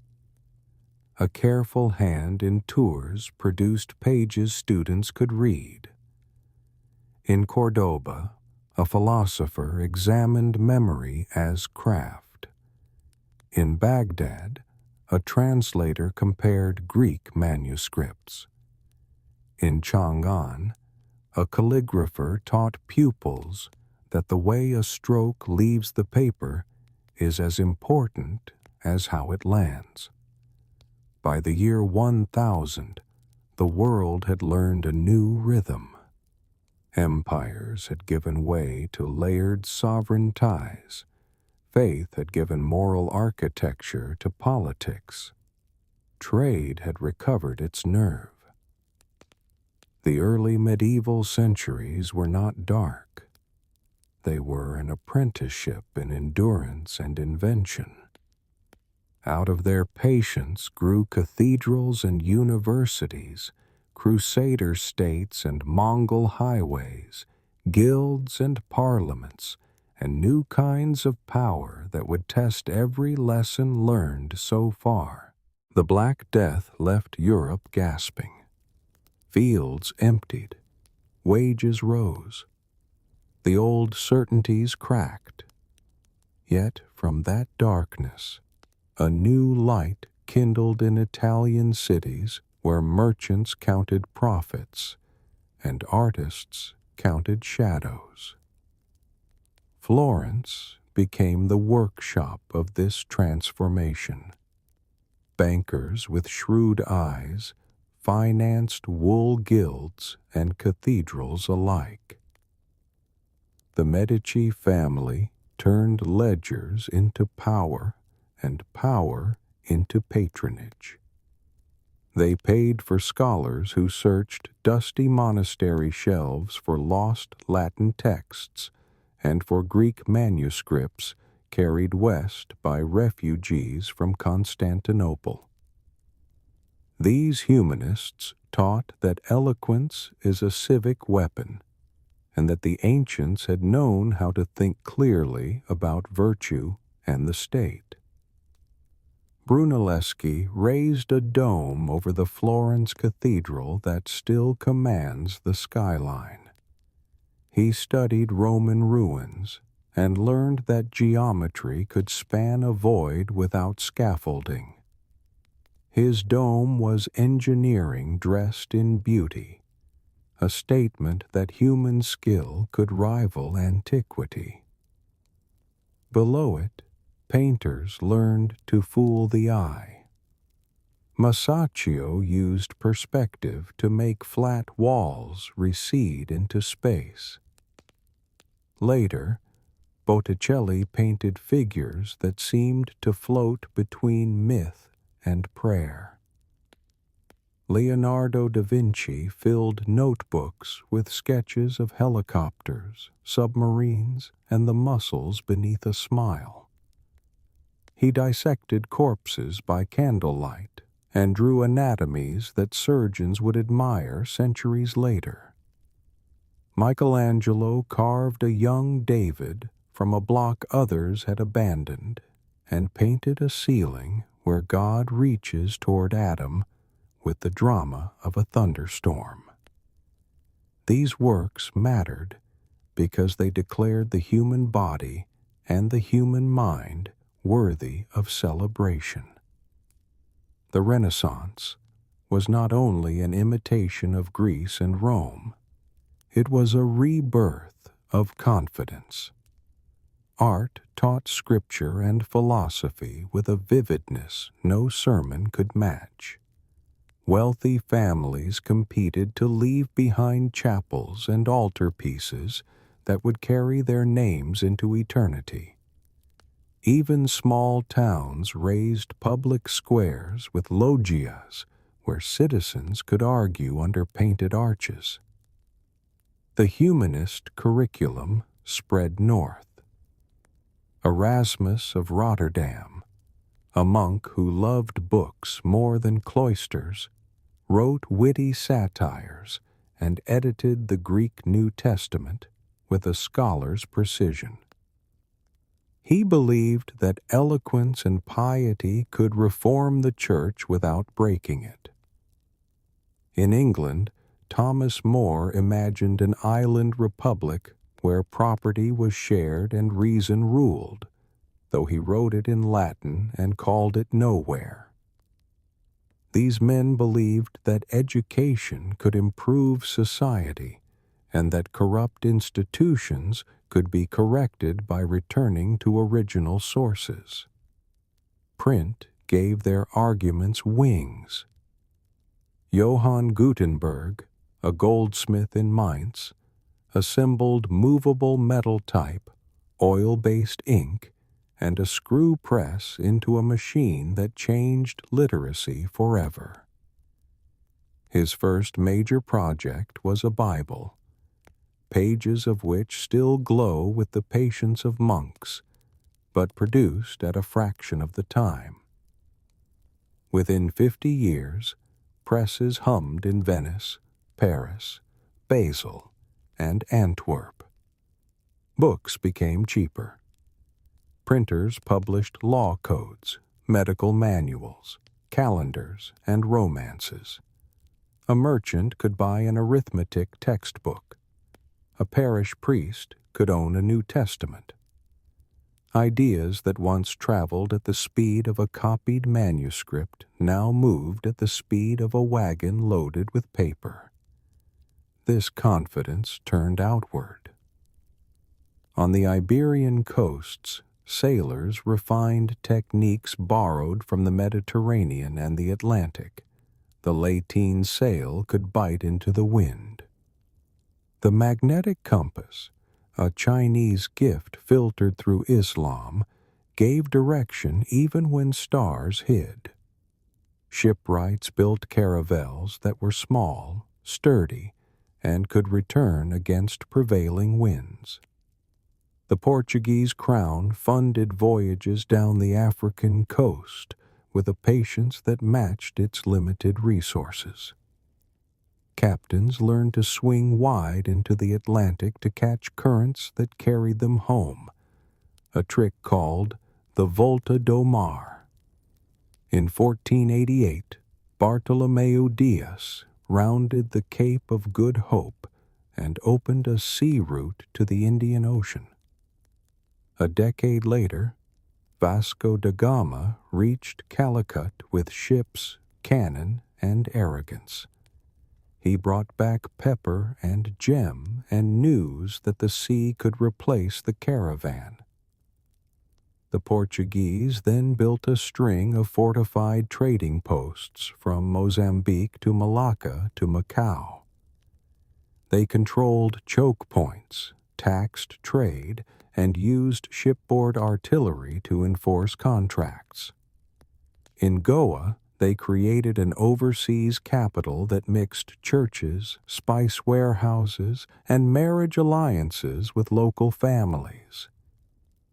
Speaker 1: A careful hand in tours produced pages students could read. In Cordoba, a philosopher examined memory as craft. In Baghdad, a translator compared Greek manuscripts. In Chang'an, a calligrapher taught pupils that the way a stroke leaves the paper is as important as how it lands. By the year 1000, the world had learned a new rhythm. Empires had given way to layered sovereign ties. Faith had given moral architecture to politics. Trade had recovered its nerve. The early medieval centuries were not dark. They were an apprenticeship in endurance and invention. Out of their patience grew cathedrals and universities, crusader states and Mongol highways, guilds and parliaments, and new kinds of power that would test every lesson learned so far. The Black Death left Europe gasping. Fields emptied. Wages rose. The old certainties cracked. Yet from that darkness, a new light kindled in Italian cities where merchants counted profits and artists counted shadows. Florence became the workshop of this transformation. Bankers with shrewd eyes financed wool guilds and cathedrals alike. The Medici family turned ledgers into power and power into patronage. They paid for scholars who searched dusty monastery shelves for lost Latin texts and for Greek manuscripts carried west by refugees from Constantinople. These humanists taught that eloquence is a civic weapon, and that the ancients had known how to think clearly about virtue and the state. Brunelleschi raised a dome over the Florence cathedral that still commands the skyline. He studied Roman ruins and learned that geometry could span a void without scaffolding. His dome was engineering dressed in beauty, a statement that human skill could rival antiquity. Below it, painters learned to fool the eye. Masaccio used perspective to make flat walls recede into space. Later, Botticelli painted figures that seemed to float between myth and prayer. Leonardo da Vinci filled notebooks with sketches of helicopters, submarines, and the muscles beneath a smile. He dissected corpses by candlelight and drew anatomies that surgeons would admire centuries later. Michelangelo carved a young David from a block others had abandoned and painted a ceiling where God reaches toward Adam with the drama of a thunderstorm. These works mattered because they declared the human body and the human mind worthy of celebration. The Renaissance was not only an imitation of Greece and Rome, it was a rebirth of confidence. Art taught scripture and philosophy with a vividness no sermon could match. Wealthy families competed to leave behind chapels and altarpieces that would carry their names into eternity. Even small towns raised public squares with loggias where citizens could argue under painted arches. The humanist curriculum spread north. Erasmus of Rotterdam, a monk who loved books more than cloisters, wrote witty satires and edited the Greek New Testament with a scholar's precision. He believed that eloquence and piety could reform the church without breaking it. In England, Thomas More imagined an island republic where property was shared and reason ruled, though he wrote it in Latin and called it nowhere. These men believed that education could improve society and that corrupt institutions could be corrected by returning to original sources. Print gave their arguments wings. Johann Gutenberg, a goldsmith in Mainz, assembled movable metal type, oil-based ink, and a screw press into a machine that changed literacy forever. His first major project was a Bible, pages of which still glow with the patience of monks, but produced at a fraction of the time. Within 50 years, presses hummed in Venice, Paris, Basel, and Antwerp. Books became cheaper. Printers published law codes, medical manuals, calendars, and romances. A merchant could buy an arithmetic textbook. A parish priest could own a New Testament. Ideas that once traveled at the speed of a copied manuscript now moved at the speed of a wagon loaded with paper. This confidence turned outward. On the Iberian coasts, sailors refined techniques borrowed from the Mediterranean and the Atlantic. The lateen sail could bite into the wind. The magnetic compass, a Chinese gift filtered through Islam, gave direction even when stars hid. Shipwrights built caravels that were small, sturdy, and could return against prevailing winds. The Portuguese crown funded voyages down the African coast with a patience that matched its limited resources. Captains learned to swing wide into the Atlantic to catch currents that carried them home, a trick called the Volta do Mar. In 1488, Bartolomeu Dias rounded the Cape of Good Hope and opened a sea route to the Indian Ocean. A decade later, Vasco da Gama reached Calicut with ships, cannon, and arrogance. He brought back pepper and gem and news that the sea could replace the caravan. The Portuguese then built a string of fortified trading posts from Mozambique to Malacca to Macau. They controlled choke points, taxed trade, and used shipboard artillery to enforce contracts. In Goa, they created an overseas capital that mixed churches, spice warehouses, and marriage alliances with local families.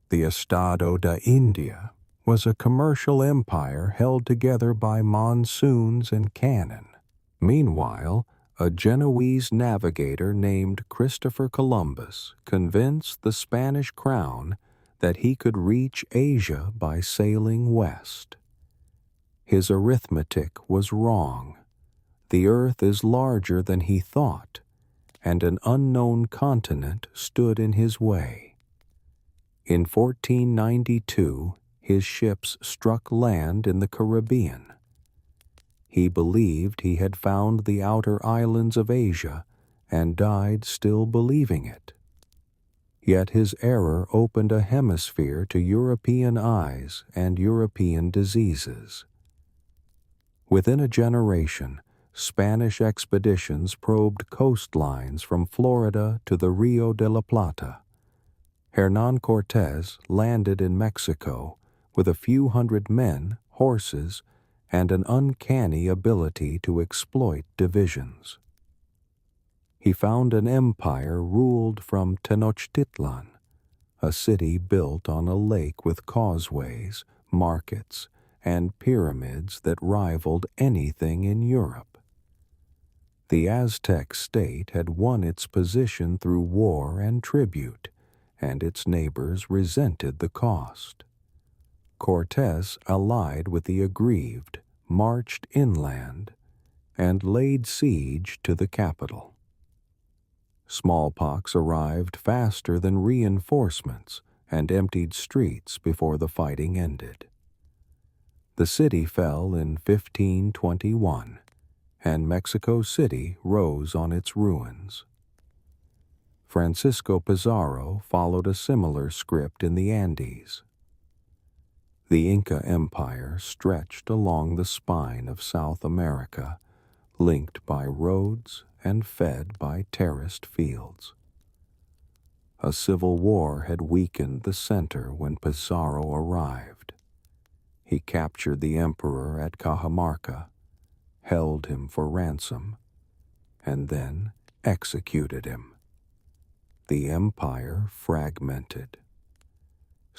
Speaker 1: The Estado da India was a commercial empire held together by monsoons and cannon. Meanwhile, a Genoese navigator named Christopher Columbus convinced the Spanish crown that he could reach Asia by sailing west. His arithmetic was wrong. The earth is larger than he thought, and an unknown continent stood in his way. In 1492, his ships struck land in the Caribbean. He believed he had found the outer islands of Asia and died still believing it. Yet his error opened a hemisphere to European eyes and European diseases. Within a generation, Spanish expeditions probed coastlines from Florida to the Rio de la Plata. Hernán Cortés landed in Mexico with a few hundred men, horses, and an uncanny ability to exploit divisions. He found an empire ruled from Tenochtitlan, a city built on a lake with causeways, markets, and pyramids that rivaled anything in Europe. The Aztec state had won its position through war and tribute, and its neighbors resented the cost. Cortés allied with the aggrieved, marched inland, and laid siege to the capital. Smallpox arrived faster than reinforcements and emptied streets before the fighting ended. The city fell in 1521, and Mexico City rose on its ruins. Francisco Pizarro followed a similar script in the Andes. The Inca Empire stretched along the spine of South America, linked by roads and fed by terraced fields. A civil war had weakened the center when Pizarro arrived. He captured the emperor at Cajamarca, held him for ransom, and then executed him. The empire fragmented.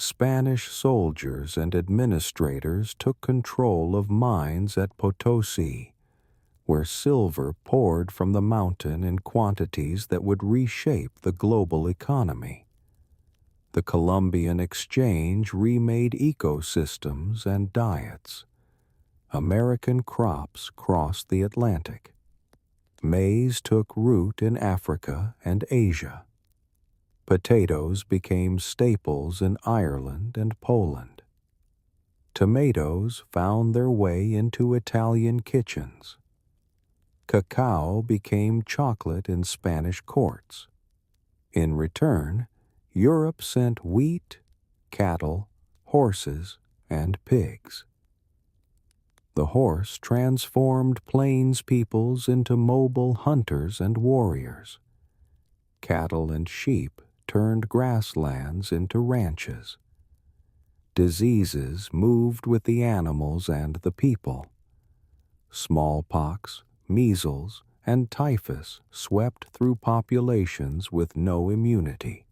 Speaker 1: Spanish soldiers and administrators took control of mines at Potosi, where silver poured from the mountain in quantities that would reshape the global economy. The Columbian Exchange remade ecosystems and diets. American crops crossed the Atlantic. Maize took root in Africa and Asia. Potatoes became staples in Ireland and Poland. Tomatoes found their way into Italian kitchens. Cacao became chocolate in Spanish courts. In return, Europe sent wheat, cattle, horses, and pigs. The horse transformed plains peoples into mobile hunters and warriors. Cattle and sheep turned grasslands into ranches. Diseases moved with the animals and the people. Smallpox, measles, and typhus swept through populations with no immunity.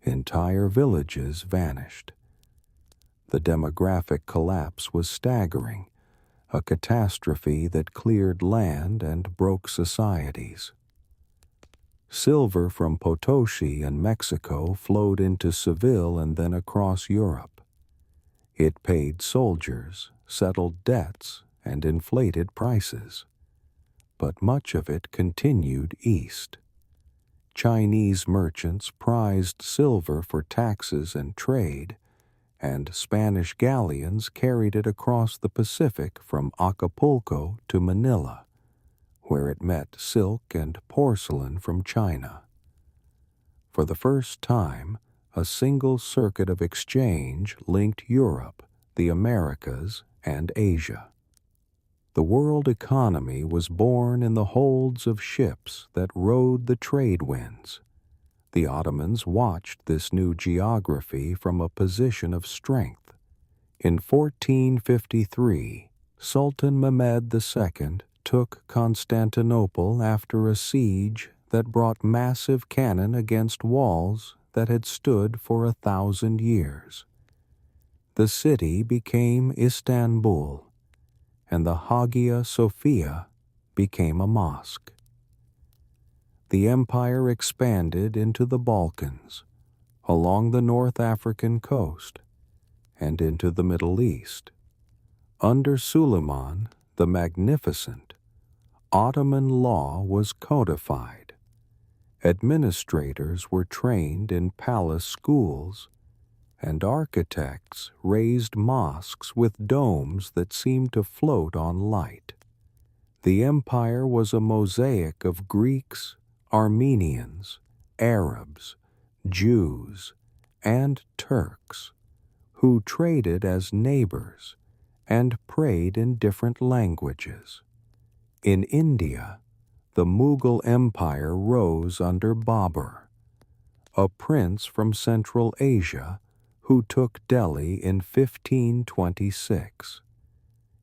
Speaker 1: Entire villages vanished. The demographic collapse was staggering, a catastrophe that cleared land and broke societies. Silver from Potosi and Mexico flowed into Seville and then across Europe. It paid soldiers, settled debts, and inflated prices. But much of it continued east. Chinese merchants prized silver for taxes and trade, and Spanish galleons carried it across the Pacific from Acapulco to Manila, where it met silk and porcelain from China. For the first time, a single circuit of exchange linked Europe, the Americas, and Asia. The world economy was born in the holds of ships that rode the trade winds. The Ottomans watched this new geography from a position of strength. In 1453, Sultan Mehmed II took Constantinople after a siege that brought massive cannon against walls that had stood for 1,000 years. The city became Istanbul, and the Hagia Sophia became a mosque. The empire expanded into the Balkans, along the North African coast, and into the Middle East. Under Suleiman the Magnificent, Ottoman law was codified. Administrators were trained in palace schools, and architects raised mosques with domes that seemed to float on light. The empire was a mosaic of Greeks, Armenians, Arabs, Jews, and Turks, who traded as neighbors and prayed in different languages. In India, the Mughal Empire rose under Babur, a prince from Central Asia who took Delhi in 1526.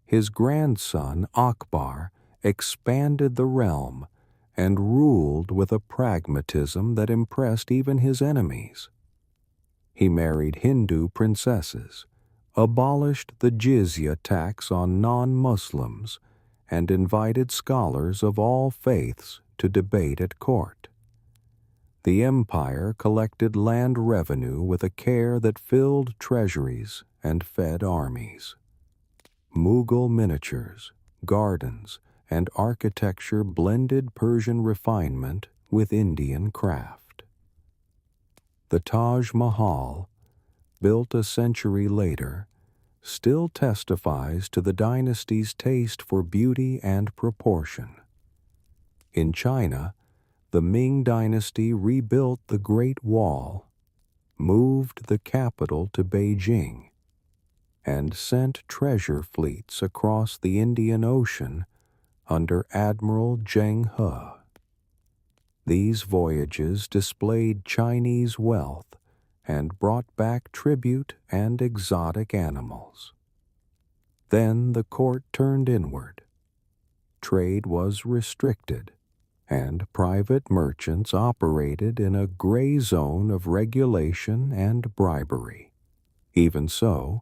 Speaker 1: His grandson Akbar expanded the realm and ruled with a pragmatism that impressed even his enemies. He married Hindu princesses, abolished the jizya tax on non-Muslims, and invited scholars of all faiths to debate at court. The empire collected land revenue with a care that filled treasuries and fed armies. Mughal miniatures, gardens, and architecture blended Persian refinement with Indian craft. The Taj Mahal, built a century later, still testifies to the dynasty's taste for beauty and proportion. In China, the Ming Dynasty rebuilt the Great Wall, moved the capital to Beijing, and sent treasure fleets across the Indian Ocean under Admiral Zheng He. These voyages displayed Chinese wealth and brought back tribute and exotic animals. Then the court turned inward. Trade was restricted, and private merchants operated in a gray zone of regulation and bribery. Even so,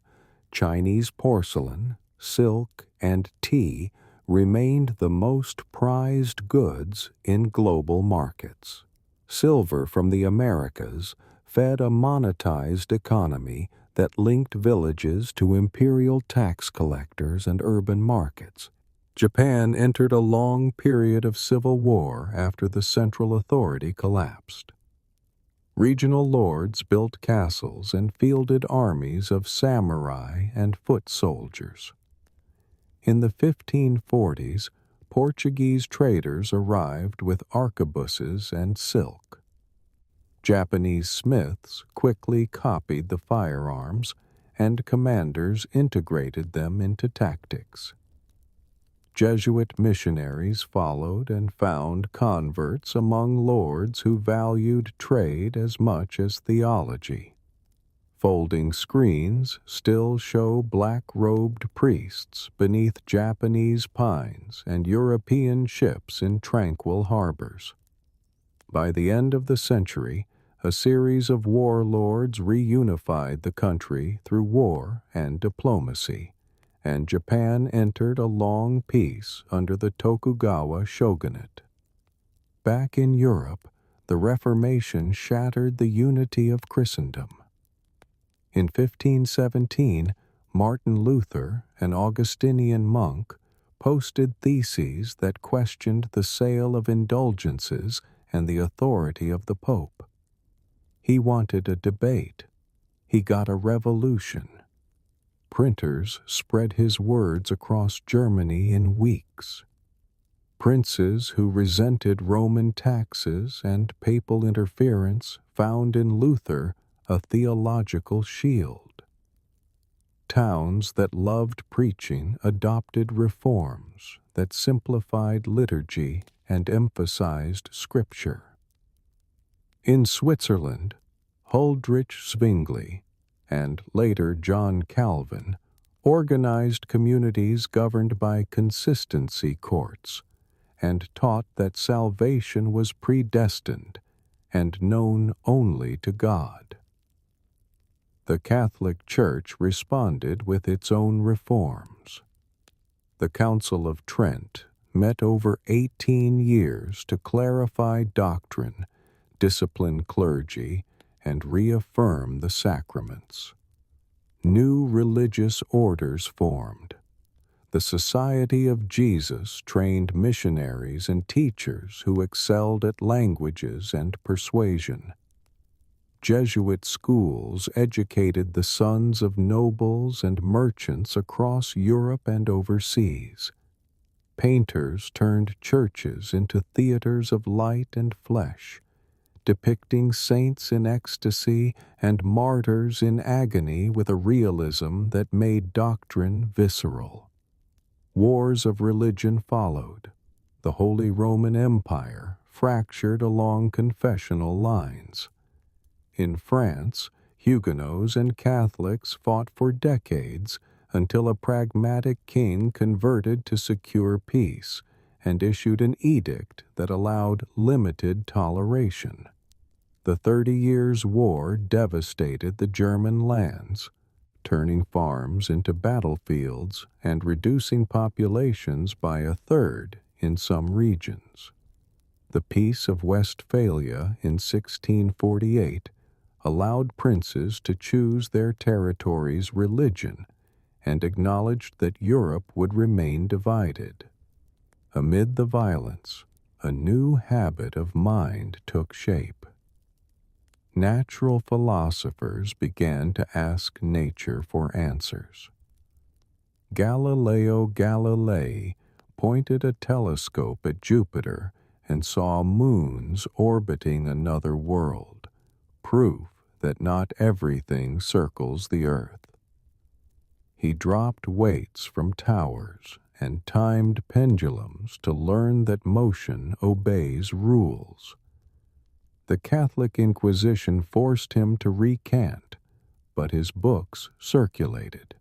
Speaker 1: Chinese porcelain, silk, and tea remained the most prized goods in global markets. Silver from the Americas fed a monetized economy that linked villages to imperial tax collectors and urban markets. Japan entered a long period of civil war after the central authority collapsed. Regional lords built castles and fielded armies of samurai and foot soldiers. In the 1540s, Portuguese traders arrived with arquebuses and silk. Japanese smiths quickly copied the firearms, and commanders integrated them into tactics. Jesuit missionaries followed and found converts among lords who valued trade as much as theology. Folding screens still show black-robed priests beneath Japanese pines and European ships in tranquil harbors. By the end of the century, a series of warlords reunified the country through war and diplomacy, and Japan entered a long peace under the Tokugawa shogunate. Back in Europe, the Reformation shattered the unity of Christendom. In 1517, Martin Luther, an Augustinian monk, posted theses that questioned the sale of indulgences and the authority of the Pope. He wanted a debate. He got a revolution. Printers spread his words across Germany in weeks. Princes who resented Roman taxes and papal interference found in Luther a theological shield. Towns that loved preaching adopted reforms that simplified liturgy and emphasized scripture. In Switzerland, Huldrych Zwingli and later John Calvin organized communities governed by consistency courts and taught that salvation was predestined and known only to God. the Catholic Church responded with its own reforms. The Council of Trent met over 18 years to clarify doctrine, discipline clergy, and reaffirm the sacraments. New religious orders formed. The Society of Jesus trained missionaries and teachers who excelled at languages and persuasion. Jesuit schools educated the sons of nobles and merchants across Europe and overseas. Painters turned churches into theaters of light and flesh, depicting saints in ecstasy and martyrs in agony with a realism that made doctrine visceral. Wars of religion followed. The Holy Roman Empire fractured along confessional lines. In France, Huguenots and Catholics fought for decades until a pragmatic king converted to secure peace and issued an edict that allowed limited toleration. The 30 Years' War devastated the German lands, turning farms into battlefields and reducing populations by a third in some regions. The Peace of Westphalia in 1648 allowed princes to choose their territory's religion and acknowledged that Europe would remain divided. Amid the violence, a new habit of mind took shape. Natural philosophers began to ask nature for answers. Galileo Galilei pointed a telescope at Jupiter and saw moons orbiting another world, proof that not everything circles the earth. He dropped weights from towers and timed pendulums to learn that motion obeys rules. The Catholic Inquisition forced him to recant, but his books circulated.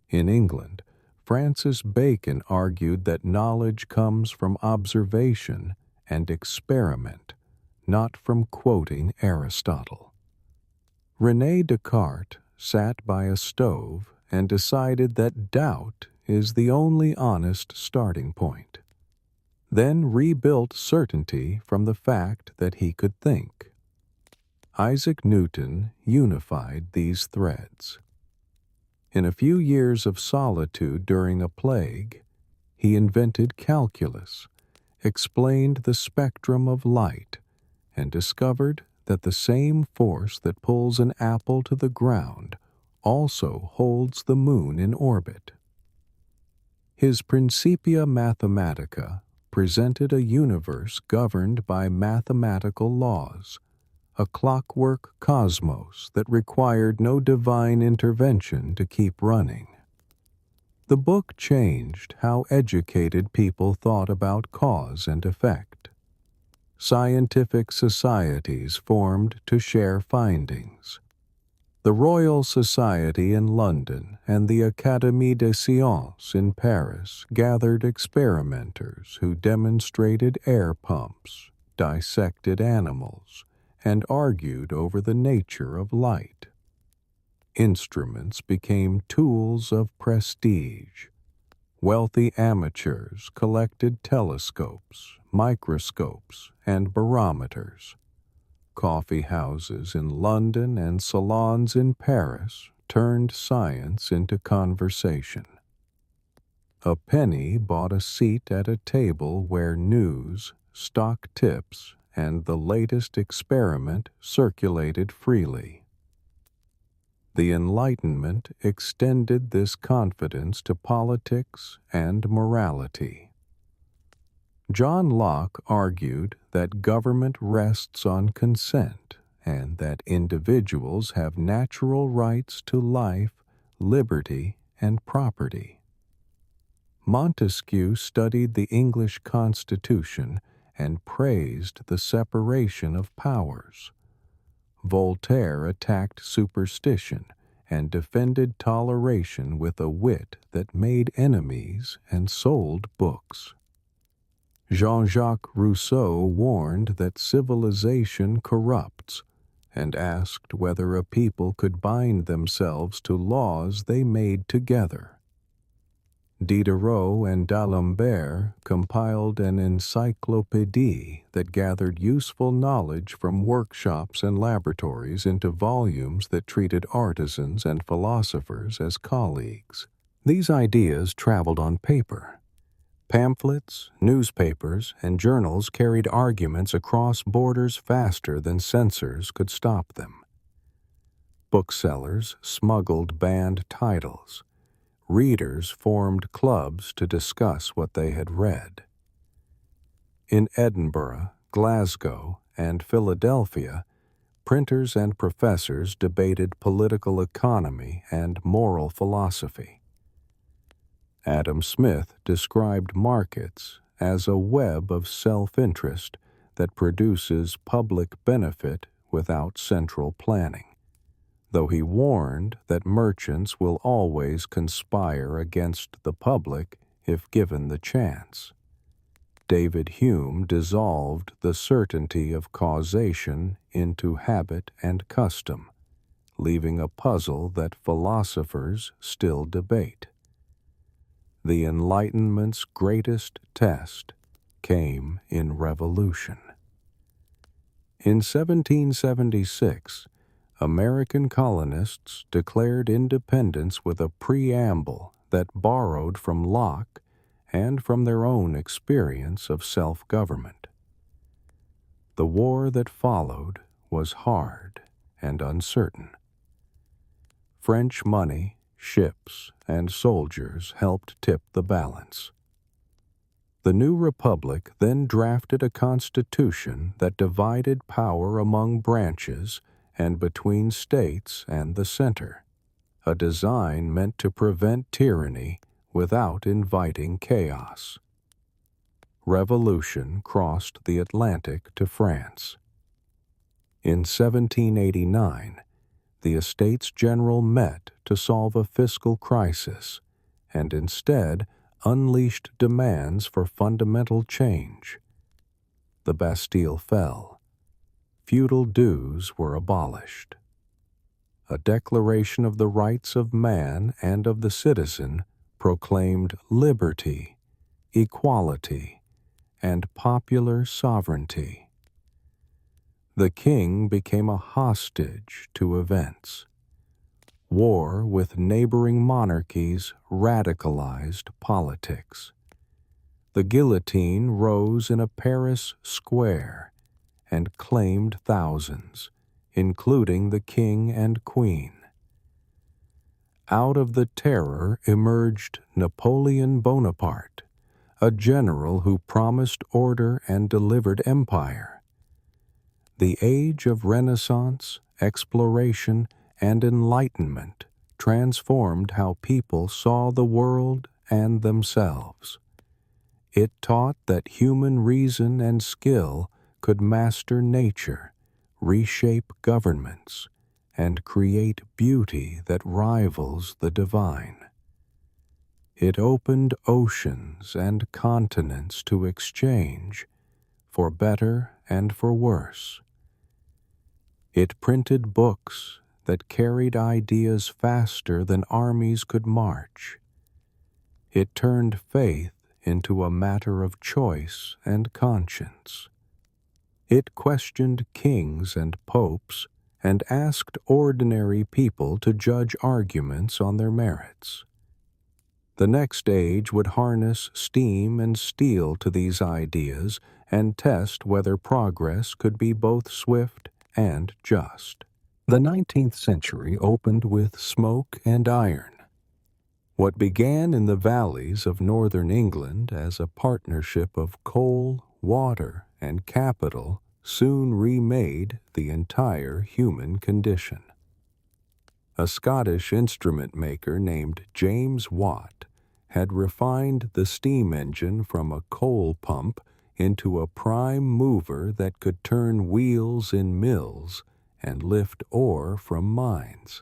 Speaker 1: In England, Francis Bacon argued that knowledge comes from observation and experiment, not from quoting Aristotle. René Descartes sat by a stove and decided that doubt is the only honest starting point, then rebuilt certainty from the fact that he could think. Isaac Newton unified these threads. In a few years of solitude during a plague, he invented calculus, explained the spectrum of light, and discovered that the same force that pulls an apple to the ground also holds the moon in orbit. His Principia Mathematica presented a universe governed by mathematical laws, a clockwork cosmos that required no divine intervention to keep running. The book changed how educated people thought about cause and effect. Scientific societies formed to share findings. The Royal Society in London and the Académie des Sciences in Paris gathered experimenters who demonstrated air pumps, dissected animals, and argued over the nature of light. Instruments became tools of prestige. Wealthy amateurs collected telescopes, microscopes, and barometers. Coffee houses in London and salons in Paris turned science into conversation. A penny bought a seat at a table where news, stock tips, and the latest experiment circulated freely. The Enlightenment extended this confidence to politics and morality. John Locke argued that government rests on consent and that individuals have natural rights to life, liberty, and property. Montesquieu studied the English Constitution and praised the separation of powers. Voltaire attacked superstition and defended toleration with a wit that made enemies and sold books. Jean-Jacques Rousseau warned that civilization corrupts, and asked whether a people could bind themselves to laws they made together. Diderot and d'Alembert compiled an encyclopédie that gathered useful knowledge from workshops and laboratories into volumes that treated artisans and philosophers as colleagues. These ideas traveled on paper. Pamphlets, newspapers, and journals carried arguments across borders faster than censors could stop them. Booksellers smuggled banned titles. Readers formed clubs to discuss what they had read. In Edinburgh, Glasgow, and Philadelphia, printers and professors debated political economy and moral philosophy. Adam Smith described markets as a web of self-interest that produces public benefit without central planning, though he warned that merchants will always conspire against the public if given the chance. David Hume dissolved the certainty of causation into habit and custom, leaving a puzzle that philosophers still debate. The Enlightenment's greatest test came in revolution. In 1776, American colonists declared independence with a preamble that borrowed from Locke and from their own experience of self-government. The war that followed was hard and uncertain. French money, ships, and soldiers helped tip the balance. The new republic then drafted a constitution that divided power among branches and between states and the center, a design meant to prevent tyranny without inviting chaos. Revolution crossed the Atlantic to France. In 1789, the Estates General met to solve a fiscal crisis and instead unleashed demands for fundamental change. The Bastille fell. Feudal dues were abolished. A declaration of the rights of man and of the citizen proclaimed liberty, equality, and popular sovereignty. The king became a hostage to events. War with neighboring monarchies radicalized politics. The guillotine rose in a Paris square and claimed thousands, including the king and queen. Out of the terror emerged Napoleon Bonaparte, a general who promised order and delivered empire. The age of Renaissance, exploration, and enlightenment transformed how people saw the world and themselves. It taught that human reason and skill could master nature, reshape governments, and create beauty that rivals the divine. It opened oceans and continents to exchange, for better and for worse. It printed books that carried ideas faster than armies could march. It turned faith into a matter of choice and conscience. It questioned kings and popes and asked ordinary people to judge arguments on their merits. The next age would harness steam and steel to these ideas and test whether progress could be both swift and just. The 19th century opened with smoke and iron. What began in the valleys of northern England as a partnership of coal, water, and capital soon remade the entire human condition. A Scottish instrument maker named James Watt had refined the steam engine from a coal pump into a prime mover that could turn wheels in mills and lift ore from mines.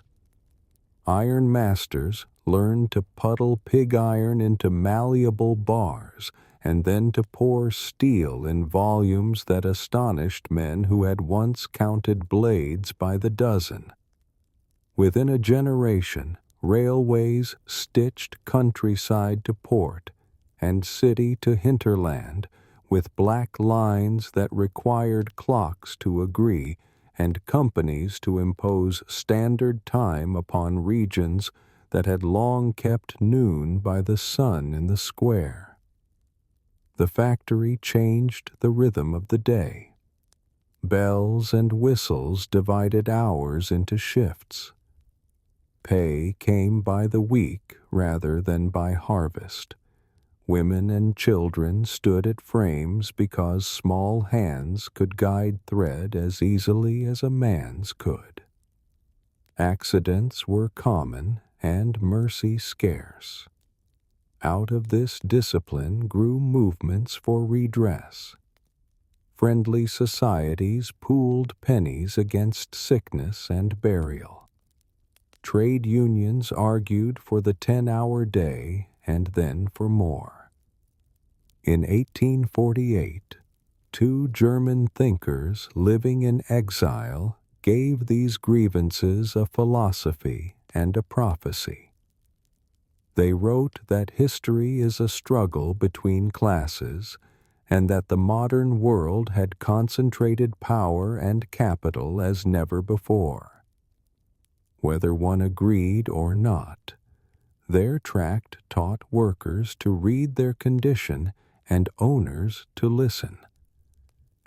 Speaker 1: Iron masters learned to puddle pig iron into malleable bars and then to pour steel in volumes that astonished men who had once counted blades by the dozen. Within a generation, railways stitched countryside to port and city to hinterland with black lines that required clocks to agree and companies to impose standard time upon regions that had long kept noon by the sun in the square. The factory changed the rhythm of the day. Bells and whistles divided hours into shifts. Pay came by the week rather than by harvest. Women and children stood at frames because small hands could guide thread as easily as a man's could. Accidents were common and mercy scarce. Out of this discipline grew movements for redress. Friendly societies pooled pennies against sickness and burial. Trade unions argued for the 10-hour day and then for more. In 1848, two German thinkers living in exile gave these grievances a philosophy and a prophecy. They wrote that history is a struggle between classes and that the modern world had concentrated power and capital as never before. Whether one agreed or not, their tract taught workers to read their condition and owners to listen.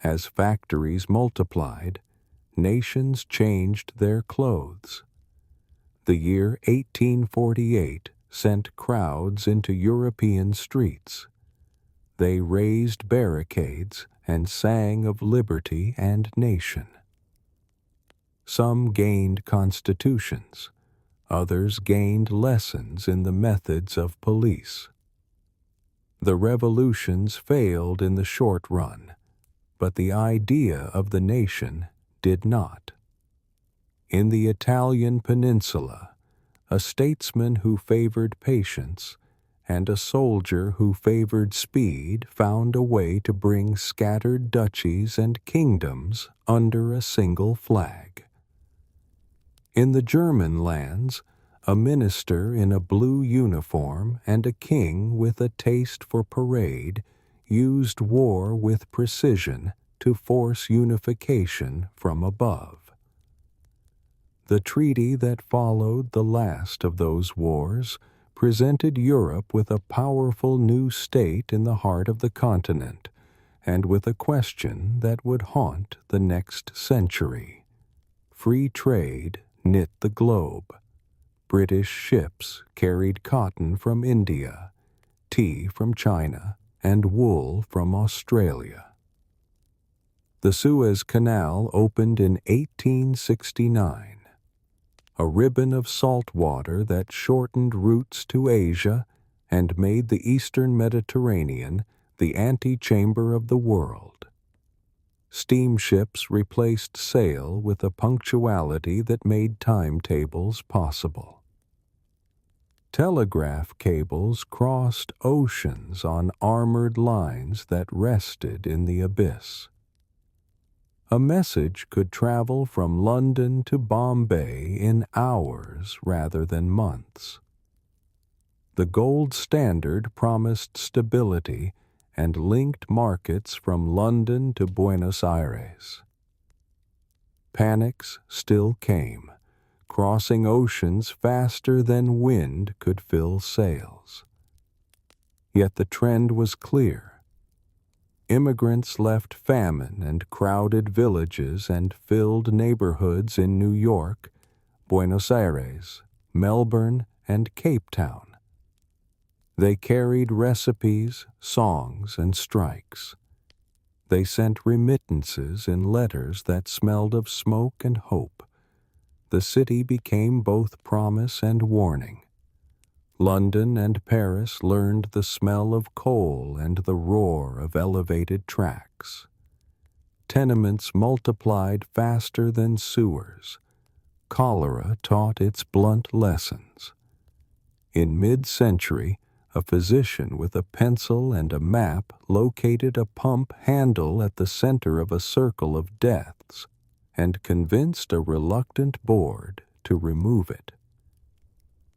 Speaker 1: As factories multiplied, nations changed their clothes. The year 1848 sent crowds into European streets. They raised barricades and sang of liberty and nation. Some gained constitutions, others gained lessons in the methods of police. The revolutions failed in the short run, but the idea of the nation did not. In the Italian peninsula, a statesman who favored patience and a soldier who favored speed found a way to bring scattered duchies and kingdoms under a single flag. In the German lands, a minister in a blue uniform and a king with a taste for parade used war with precision to force unification from above. The treaty that followed the last of those wars presented Europe with a powerful new state in the heart of the continent, and with a question that would haunt the next century. Free trade knit the globe. British ships carried cotton from India, tea from China, and wool from Australia. The Suez Canal opened in 1869. A ribbon of salt water that shortened routes to Asia and made the Eastern Mediterranean the antechamber of the world. Steamships replaced sail with a punctuality that made timetables possible. Telegraph cables crossed oceans on armored lines that rested in the abyss. A message could travel from London to Bombay in hours rather than months. The gold standard promised stability and linked markets from London to Buenos Aires. Panics still came, crossing oceans faster than wind could fill sails. Yet the trend was clear. Immigrants left famine and crowded villages and filled neighborhoods in New York, Buenos Aires, Melbourne, and Cape Town. They carried recipes, songs, and strikes. They sent remittances in letters that smelled of smoke and hope. The city became both promise and warning. London and Paris learned the smell of coal and the roar of elevated tracks. Tenements multiplied faster than sewers. Cholera taught its blunt lessons. In mid-century, A physician with a pencil and a map located a pump handle at the center of a circle of deaths and convinced a reluctant board to remove it.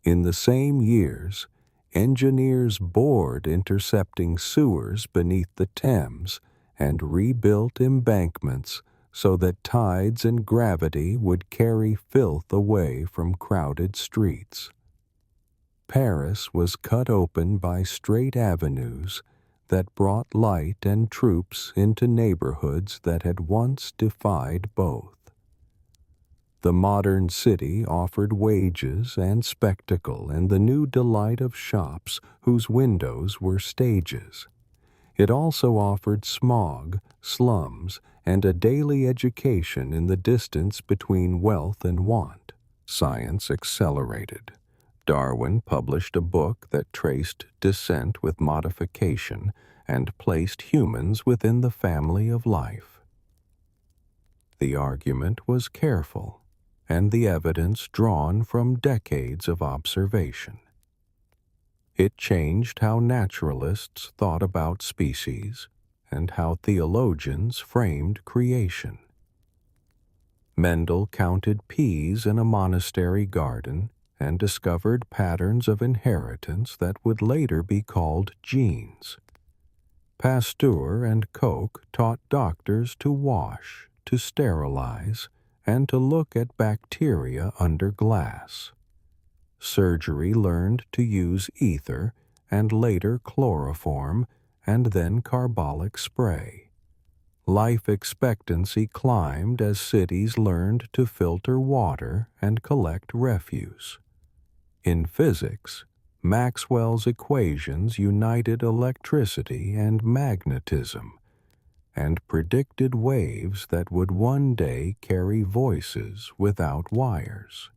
Speaker 1: In the same years, engineers bored intercepting sewers beneath the Thames and rebuilt embankments so that tides and gravity would carry filth away from crowded streets. Paris was cut open by straight avenues that brought light and troops into neighborhoods that had once defied both. The modern city offered wages and spectacle and the new delight of shops whose windows were stages. It also offered smog, slums, and a daily education in the distance between wealth and want. Science accelerated. Darwin published a book that traced descent with modification and placed humans within the family of life. The argument was careful, and the evidence drawn from decades of observation. It changed how naturalists thought about species and how theologians framed creation. Mendel counted peas in a monastery garden and discovered patterns of inheritance that would later be called genes. Pasteur and Koch taught doctors to wash, to sterilize, and to look at bacteria under glass. Surgery learned to use ether and later chloroform and then carbolic spray. Life expectancy climbed as cities learned to filter water and collect refuse. In physics, Maxwell's equations united electricity and magnetism and predicted waves that would one day carry voices without wires.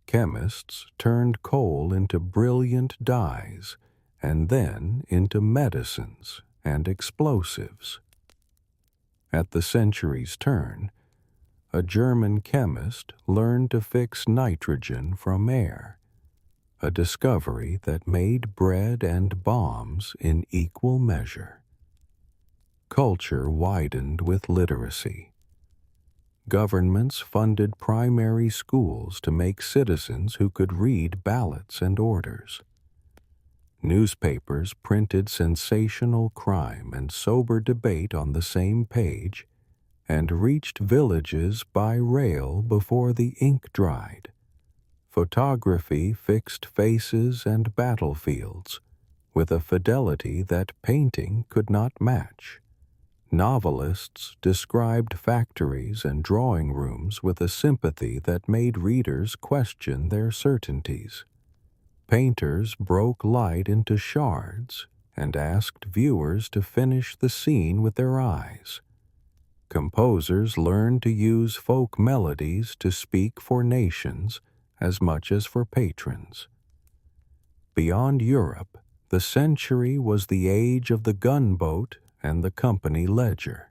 Speaker 1: Chemists turned coal into brilliant dyes and then into medicines and explosives. At the century's turn, a German chemist learned to fix nitrogen from air, a discovery that made bread and bombs in equal measure. Culture widened with literacy. Governments funded primary schools to make citizens who could read ballots and orders. Newspapers printed sensational crime and sober debate on the same page and reached villages by rail before the ink dried. Photography fixed faces and battlefields with a fidelity that painting could not match. Novelists described factories and drawing rooms with a sympathy that made readers question their certainties. Painters broke light into shards and asked viewers to finish the scene with their eyes. Composers learned to use folk melodies to speak for nations as much as for patrons. Beyond Europe, the century was the age of the gunboat and the company ledger.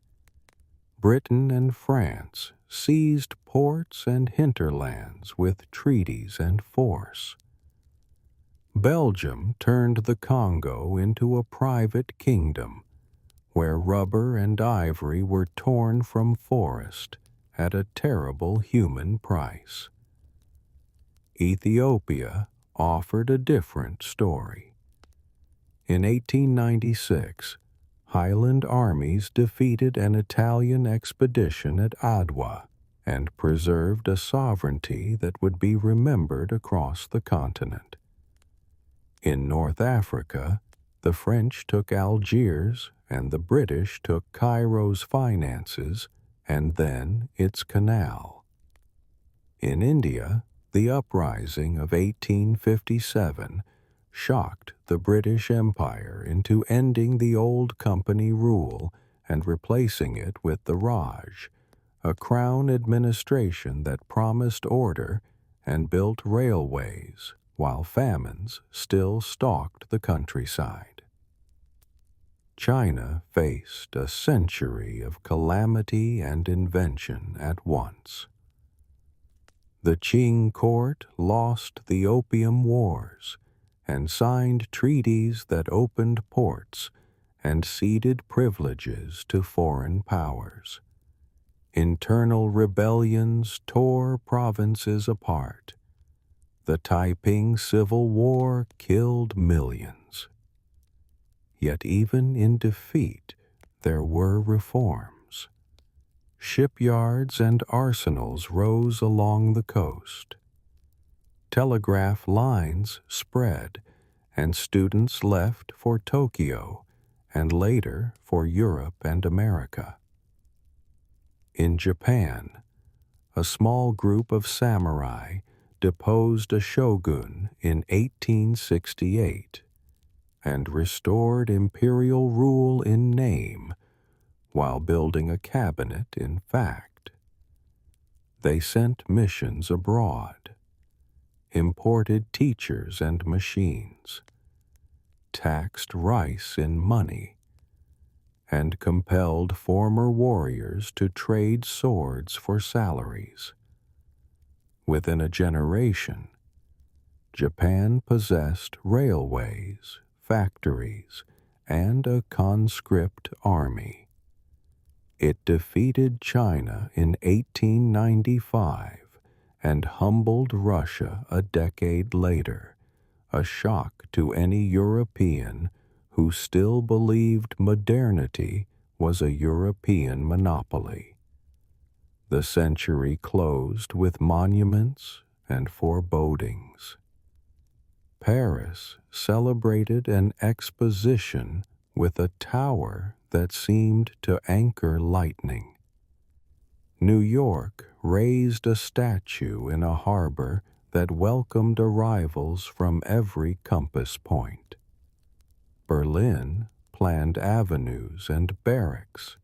Speaker 1: Britain and France seized ports and hinterlands with treaties and force. Belgium turned the Congo into a private kingdom, where rubber and ivory were torn from forest at a terrible human price. Ethiopia offered a different story. In 1896, Highland armies defeated an Italian expedition at Adwa and preserved a sovereignty that would be remembered across the continent. In North Africa, the French took Algiers and the British took Cairo's finances and then its canal. In India, the uprising of 1857 shocked the British Empire into ending the old company rule and replacing it with the Raj, a crown administration that promised order and built railways while famines still stalked the countryside. China faced a century of calamity and invention at once. The Qing court lost the Opium Wars, and signed treaties that opened ports and ceded privileges to foreign powers. Internal rebellions tore provinces apart. The Taiping Civil War killed millions. Yet even in defeat, there were reforms. Shipyards and arsenals rose along the coast. Telegraph lines spread, and students left for Tokyo and later for Europe and America. In Japan, a small group of samurai deposed a shogun in 1868 and restored imperial rule in name while building a cabinet in fact. They sent missions abroad, imported teachers and machines, taxed rice in money, and compelled former warriors to trade swords for salaries. Within a generation, Japan possessed railways, factories, and a conscript army. It defeated China in 1895 and humbled Russia a decade later, a shock to any European who still believed modernity was a European monopoly. The century closed with monuments and forebodings. Paris celebrated an exposition with a tower that seemed to anchor lightning. New York raised a statue in a harbor that welcomed arrivals from every compass point. Berlin planned avenues and barracks.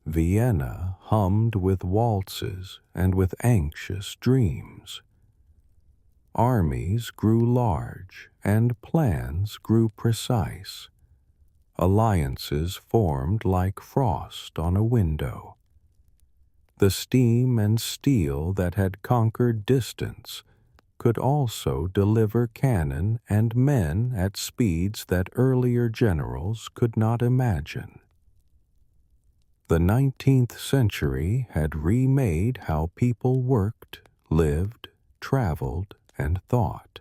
Speaker 1: Vienna hummed with waltzes and with anxious dreams. Armies grew large and plans grew precise. Alliances formed like frost on a window. The steam and steel that had conquered distance could also deliver cannon and men at speeds that earlier generals could not imagine. The 19th century had remade how people worked, lived, traveled, and thought.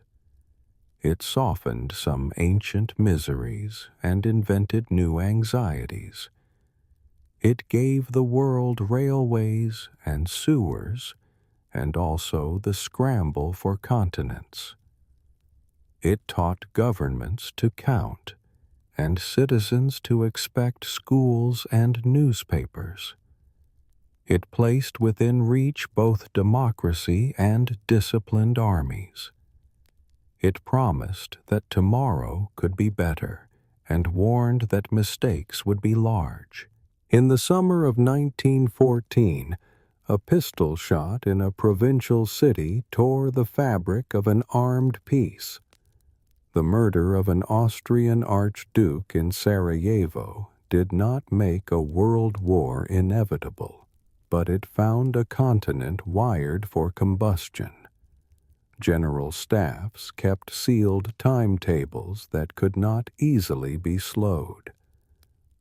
Speaker 1: It softened some ancient miseries and invented new anxieties. It gave the world railways and sewers, and also the scramble for continents. It taught governments to count, and citizens to expect schools and newspapers. It placed within reach both democracy and disciplined armies. It promised that tomorrow could be better, and warned that mistakes would be large. In the summer of 1914, a pistol shot in a provincial city tore the fabric of an armed peace. The murder of an Austrian archduke in Sarajevo did not make a world war inevitable, but it found a continent wired for combustion. General staffs kept sealed timetables that could not easily be slowed.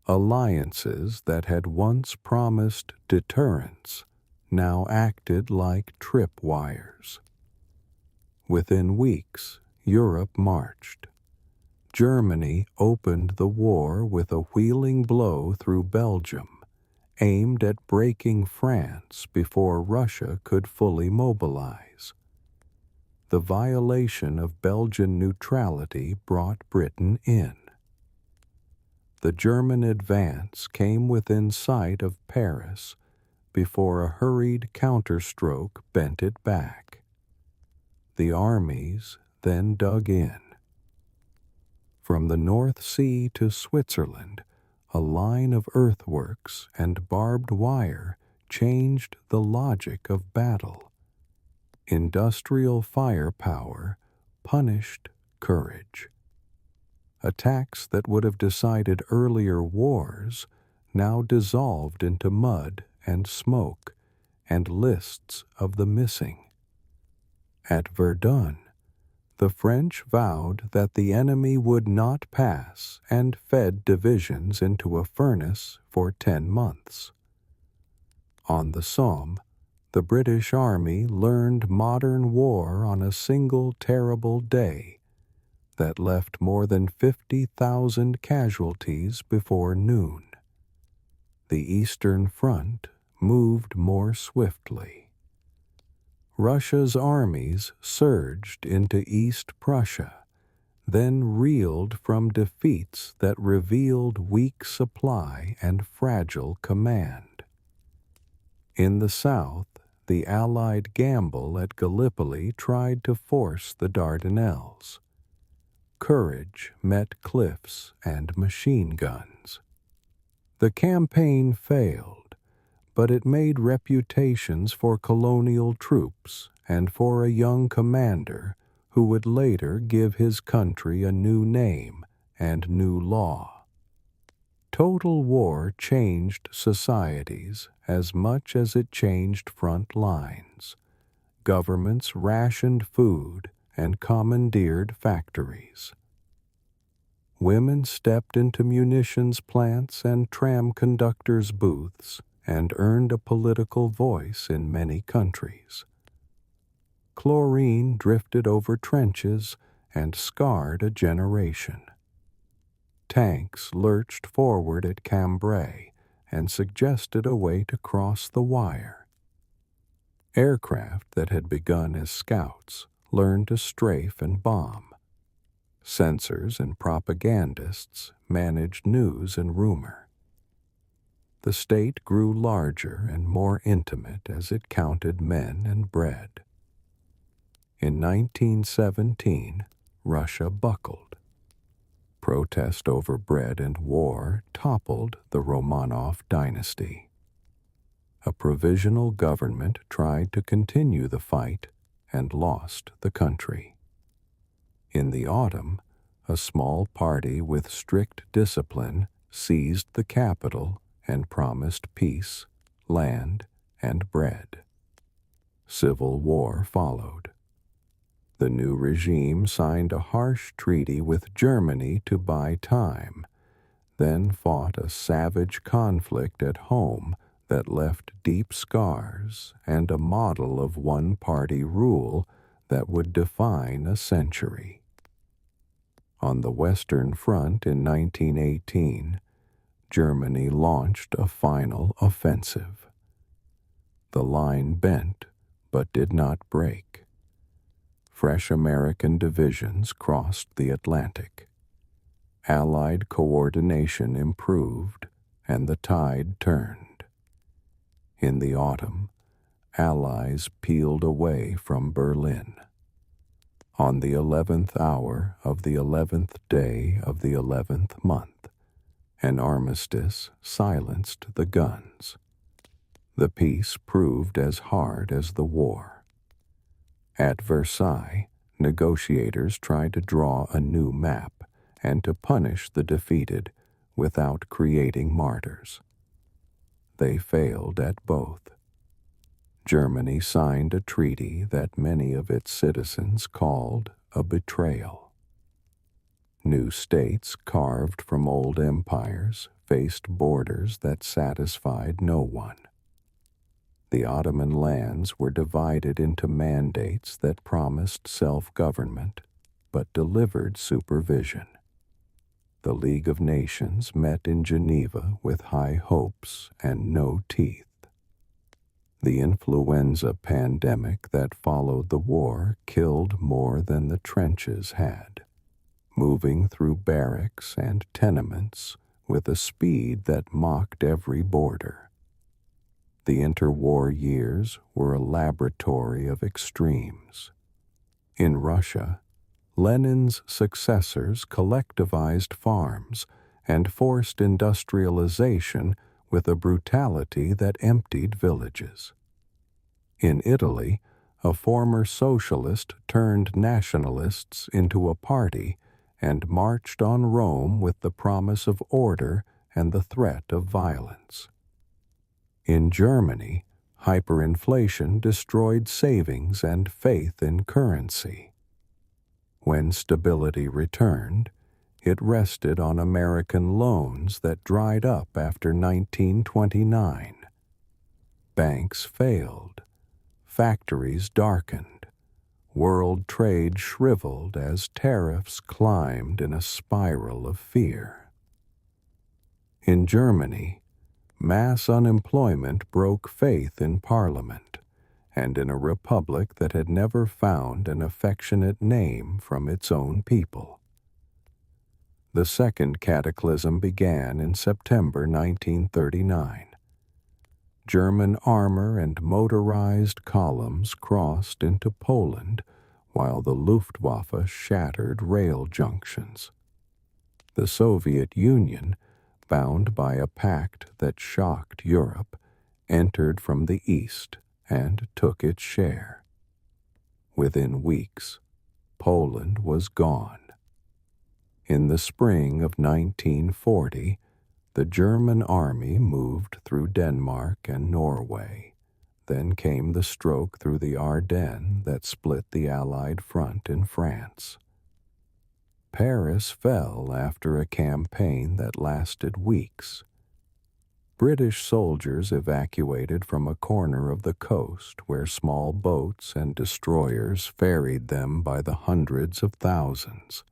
Speaker 1: Alliances that had once promised deterrence now acted like tripwires. Within weeks, Europe marched. Germany opened the war with a wheeling blow through Belgium, aimed at breaking France before Russia could fully mobilize. The violation of Belgian neutrality brought Britain in. The German advance came within sight of Paris before a hurried counterstroke bent it back. The armies then dug in. From the North Sea to Switzerland, a line of earthworks and barbed wire changed the logic of battle. Industrial firepower punished courage. Attacks that would have decided earlier wars now dissolved into mud and smoke and lists of the missing. At Verdun, the French vowed that the enemy would not pass and fed divisions into a furnace for 10 months. On the Somme, the British Army learned modern war on a single terrible day that left more than 50,000 casualties before noon. The Eastern Front moved more swiftly. Russia's armies surged into East Prussia, then reeled from defeats that revealed weak supply and fragile command. In the south, the Allied gamble at Gallipoli tried to force the Dardanelles. Courage met cliffs and machine guns. The campaign failed, but it made reputations for colonial troops and for a young commander who would later give his country a new name and new law. Total war changed societies as much as it changed front lines. Governments rationed food and commandeered factories. Women stepped into munitions plants and tram conductors' booths and earned a political voice in many countries. Chlorine drifted over trenches and scarred a generation. Tanks lurched forward at Cambrai and suggested a way to cross the wire. Aircraft that had begun as scouts learned to strafe and bomb. Censors and propagandists managed news and rumor. The state grew larger and more intimate as it counted men and bread. In 1917, Russia buckled. Protest over bread and war toppled the Romanov dynasty. A provisional government tried to continue the fight and lost the country. In the autumn, a small party with strict discipline seized the capital and promised peace, land, and bread. Civil war followed. The new regime signed a harsh treaty with Germany to buy time, then fought a savage conflict at home that left deep scars and a model of one-party rule that would define a century. On the Western Front in 1918, Germany launched a final offensive. The line bent but did not break. Fresh American divisions crossed the Atlantic. Allied coordination improved, and the tide turned. In the autumn, Allies peeled away from Berlin. On the 11th hour of the 11th day of the 11th month, an armistice silenced the guns. The peace proved as hard as the war. At Versailles, negotiators tried to draw a new map and to punish the defeated without creating martyrs. They failed at both. Germany signed a treaty that many of its citizens called a betrayal. New states carved from old empires faced borders that satisfied no one. The Ottoman lands were divided into mandates that promised self-government but delivered supervision. The League of Nations met in Geneva with high hopes and no teeth. The influenza pandemic that followed the war killed more than the trenches had, moving through barracks and tenements with a speed that mocked every border. The interwar years were a laboratory of extremes. In Russia, Lenin's successors collectivized farms and forced industrialization with a brutality that emptied villages. In Italy, a former socialist turned nationalists into a party and marched on Rome with the promise of order and the threat of violence. In Germany, hyperinflation destroyed savings and faith in currency. When stability returned, it rested on American loans that dried up after 1929. Banks failed, factories darkened, world trade shriveled as tariffs climbed in a spiral of fear. In Germany, mass unemployment broke faith in Parliament and in a republic that had never found an affectionate name from its own people. The second cataclysm began in September 1939. German armor and motorized columns crossed into Poland while the Luftwaffe shattered rail junctions. The Soviet Union, bound by a pact that shocked Europe, entered from the east and took its share. Within weeks, Poland was gone. In the spring of 1940, the German army moved through Denmark and Norway. Then came the stroke through the Ardennes that split the Allied front in France. Paris fell after a campaign that lasted weeks. British soldiers evacuated from a corner of the coast where small boats and destroyers ferried them by the hundreds of thousands.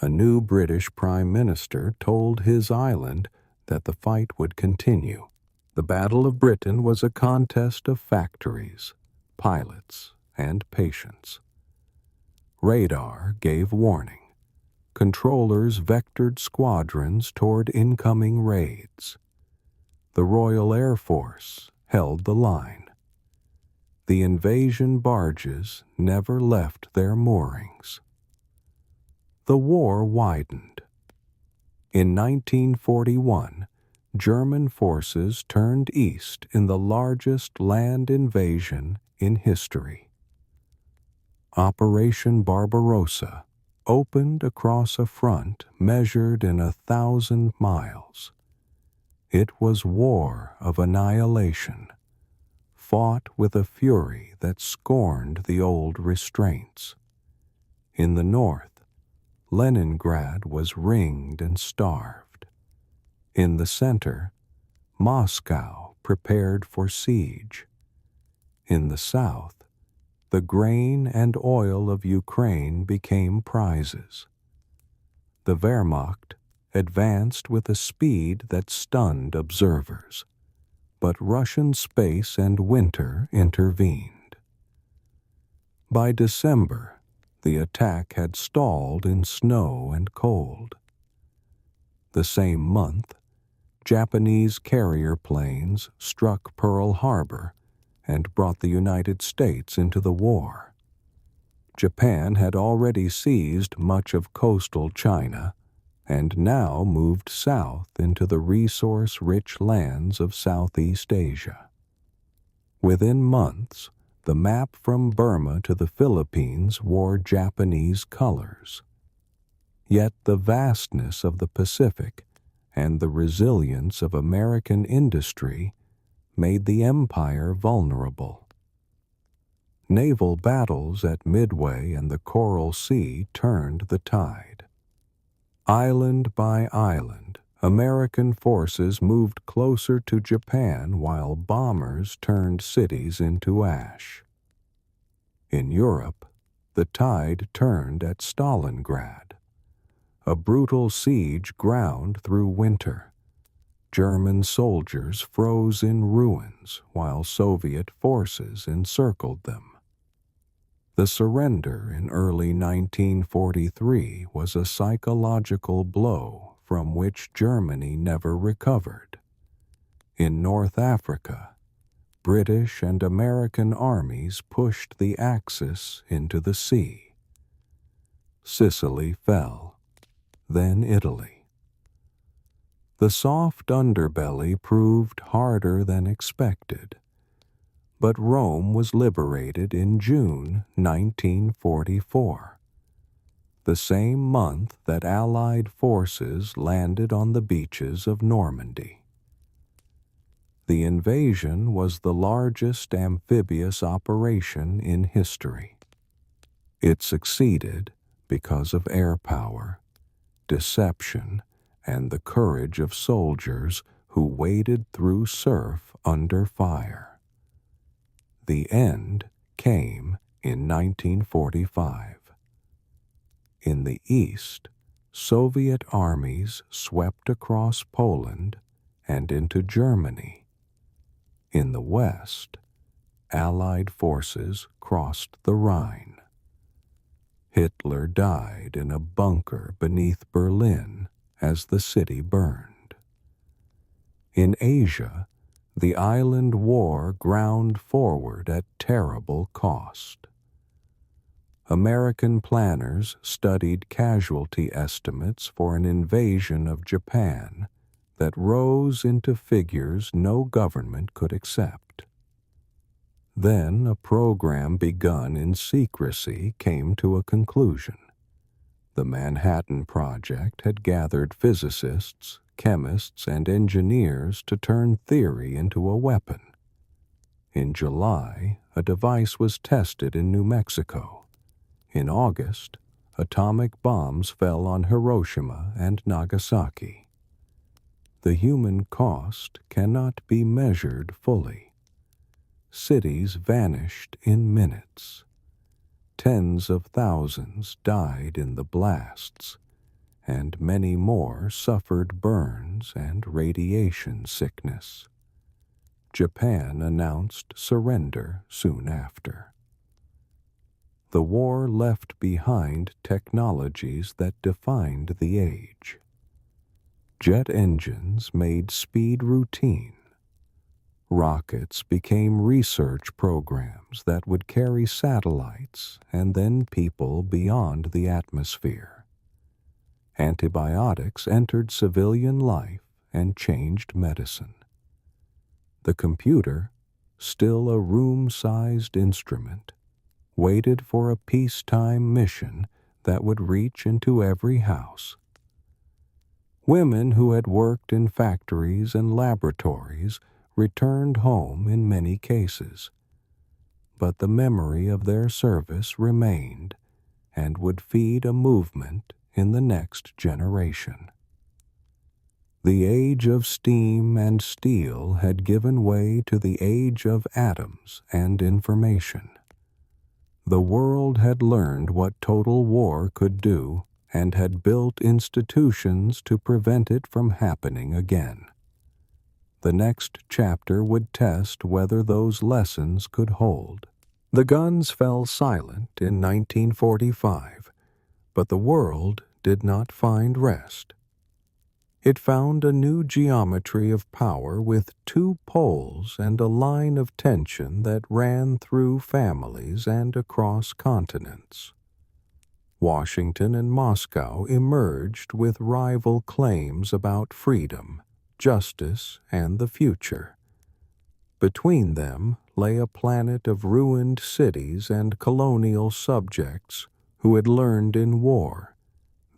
Speaker 1: A new British Prime Minister told his island that the fight would continue. The Battle of Britain was a contest of factories, pilots, and patience. Radar gave warning. Controllers vectored squadrons toward incoming raids. The Royal Air Force held the line. The invasion barges never left their moorings. The war widened. In 1941, German forces turned east in the largest land invasion in history. Operation Barbarossa opened across a front measured in 1,000 miles. It was war of annihilation, fought with a fury that scorned the old restraints. In the north, Leningrad was ringed and starved. In the center, Moscow prepared for siege. In the south, the grain and oil of Ukraine became prizes. The Wehrmacht advanced with a speed that stunned observers, but Russian space and winter intervened. By December, the attack had stalled in snow and cold. The same month, Japanese carrier planes struck Pearl Harbor and brought the United States into the war. Japan had already seized much of coastal China and now moved south into the resource-rich lands of Southeast Asia. Within months, the map from Burma to the Philippines wore Japanese colors. Yet the vastness of the Pacific and the resilience of American industry made the empire vulnerable. Naval battles at Midway and the Coral Sea turned the tide. Island by island, American forces moved closer to Japan while bombers turned cities into ash. In Europe, the tide turned at Stalingrad. A brutal siege ground through winter. German soldiers froze in ruins while Soviet forces encircled them. The surrender in early 1943 was a psychological blow from which Germany never recovered. In North Africa, British and American armies pushed the Axis into the sea. Sicily fell, then Italy. The soft underbelly proved harder than expected, but Rome was liberated in June 1944, the same month that Allied forces landed on the beaches of Normandy. The invasion was the largest amphibious operation in history. It succeeded because of air power, deception, and the courage of soldiers who waded through surf under fire. The end came in 1945. In the east, Soviet armies swept across Poland and into Germany. In the west, Allied forces crossed the Rhine. Hitler died in a bunker beneath Berlin as the city burned. In Asia, the island war ground forward at terrible cost. American planners studied casualty estimates for an invasion of Japan that rose into figures no government could accept. Then a program begun in secrecy came to a conclusion. The Manhattan Project had gathered physicists, chemists, and engineers to turn theory into a weapon. In July, a device was tested in New Mexico. In August, atomic bombs fell on Hiroshima and Nagasaki. The human cost cannot be measured fully. Cities vanished in minutes. Tens of thousands died in the blasts, and many more suffered burns and radiation sickness. Japan announced surrender soon after. The war left behind technologies that defined the age. Jet engines made speed routine. Rockets became research programs that would carry satellites and then people beyond the atmosphere. Antibiotics entered civilian life and changed medicine. The computer, still a room-sized instrument, waited for a peacetime mission that would reach into every house. Women who had worked in factories and laboratories returned home in many cases, but the memory of their service remained and would feed a movement in the next generation. The age of steam and steel had given way to the age of atoms and information. The world had learned what total war could do and had built institutions to prevent it from happening again. The next chapter would test whether those lessons could hold. The guns fell silent in 1945, but the world did not find rest. It found a new geometry of power with two poles and a line of tension that ran through families and across continents. Washington and Moscow emerged with rival claims about freedom, justice, and the future. Between them lay a planet of ruined cities and colonial subjects who had learned in war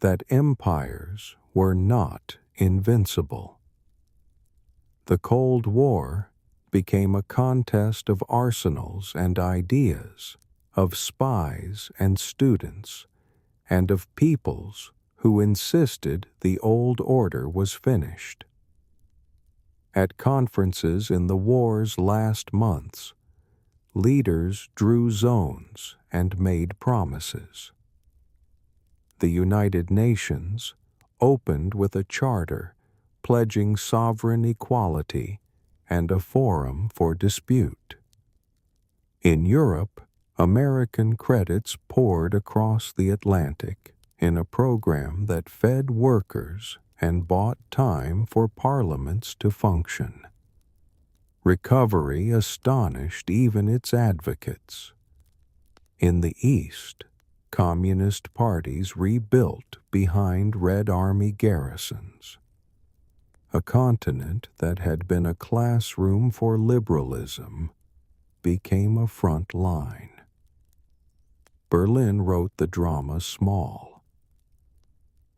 Speaker 1: that empires were not invincible. The Cold War became a contest of arsenals and ideas, of spies and students, and of peoples who insisted the old order was finished. At conferences in the war's last months, leaders drew zones and made promises. The United Nations opened with a charter pledging sovereign equality and a forum for dispute. In Europe, American credits poured across the Atlantic in a program that fed workers and bought time for parliaments to function. Recovery astonished even its advocates. In the East, communist parties rebuilt behind Red Army garrisons. A continent that had been a classroom for liberalism became a front line. Berlin wrote the drama small.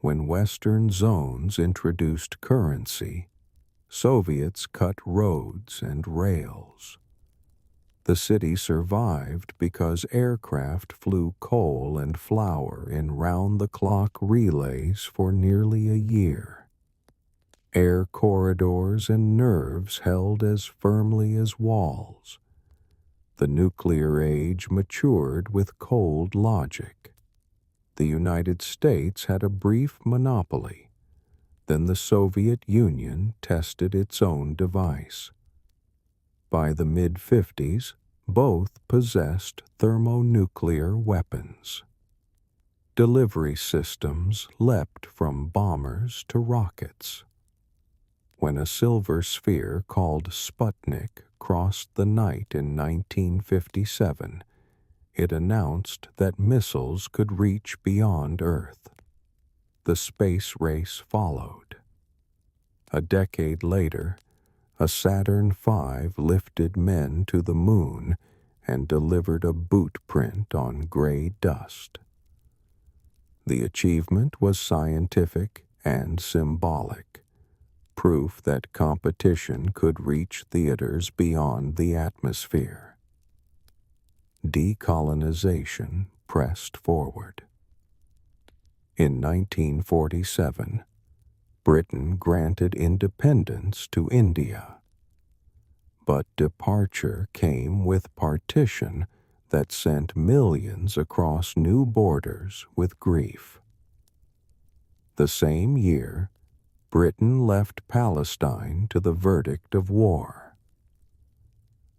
Speaker 1: When Western zones introduced currency, Soviets cut roads and rails. The city survived because aircraft flew coal and flour in round-the-clock relays for nearly a year. Air corridors and nerves held as firmly as walls. The nuclear age matured with cold logic. The United States had a brief monopoly. Then the Soviet Union tested its own device. By the mid-50s, both possessed thermonuclear weapons. Delivery systems leapt from bombers to rockets. When a silver sphere called Sputnik crossed the night in 1957, it announced that missiles could reach beyond Earth. The space race followed. A decade later, a Saturn V lifted men to the moon and delivered a boot print on gray dust. The achievement was scientific and symbolic, proof that competition could reach theaters beyond the atmosphere. Decolonization pressed forward. In 1947, Britain granted independence to India. But departure came with partition that sent millions across new borders with grief. The same year, Britain left Palestine to the verdict of war.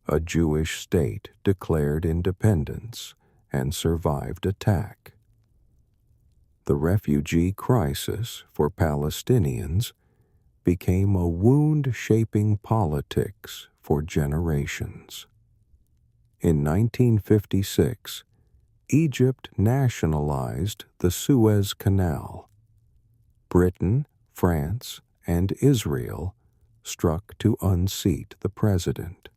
Speaker 1: A Jewish state declared independence and survived attack. The refugee crisis for Palestinians became a wound-shaping politics for generations. In 1956, Egypt nationalized the Suez Canal. Britain, France, and Israel struck to unseat the president.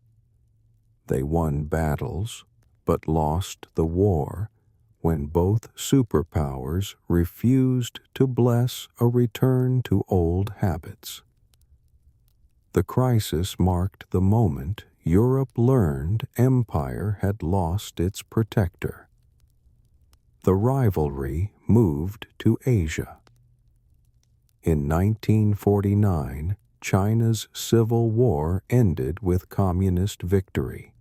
Speaker 1: They won battles, but lost the war when both superpowers refused to bless a return to old habits. The crisis marked the moment Europe learned empire had lost its protector. The rivalry moved to Asia. In 1949, China's civil war ended with communist victory.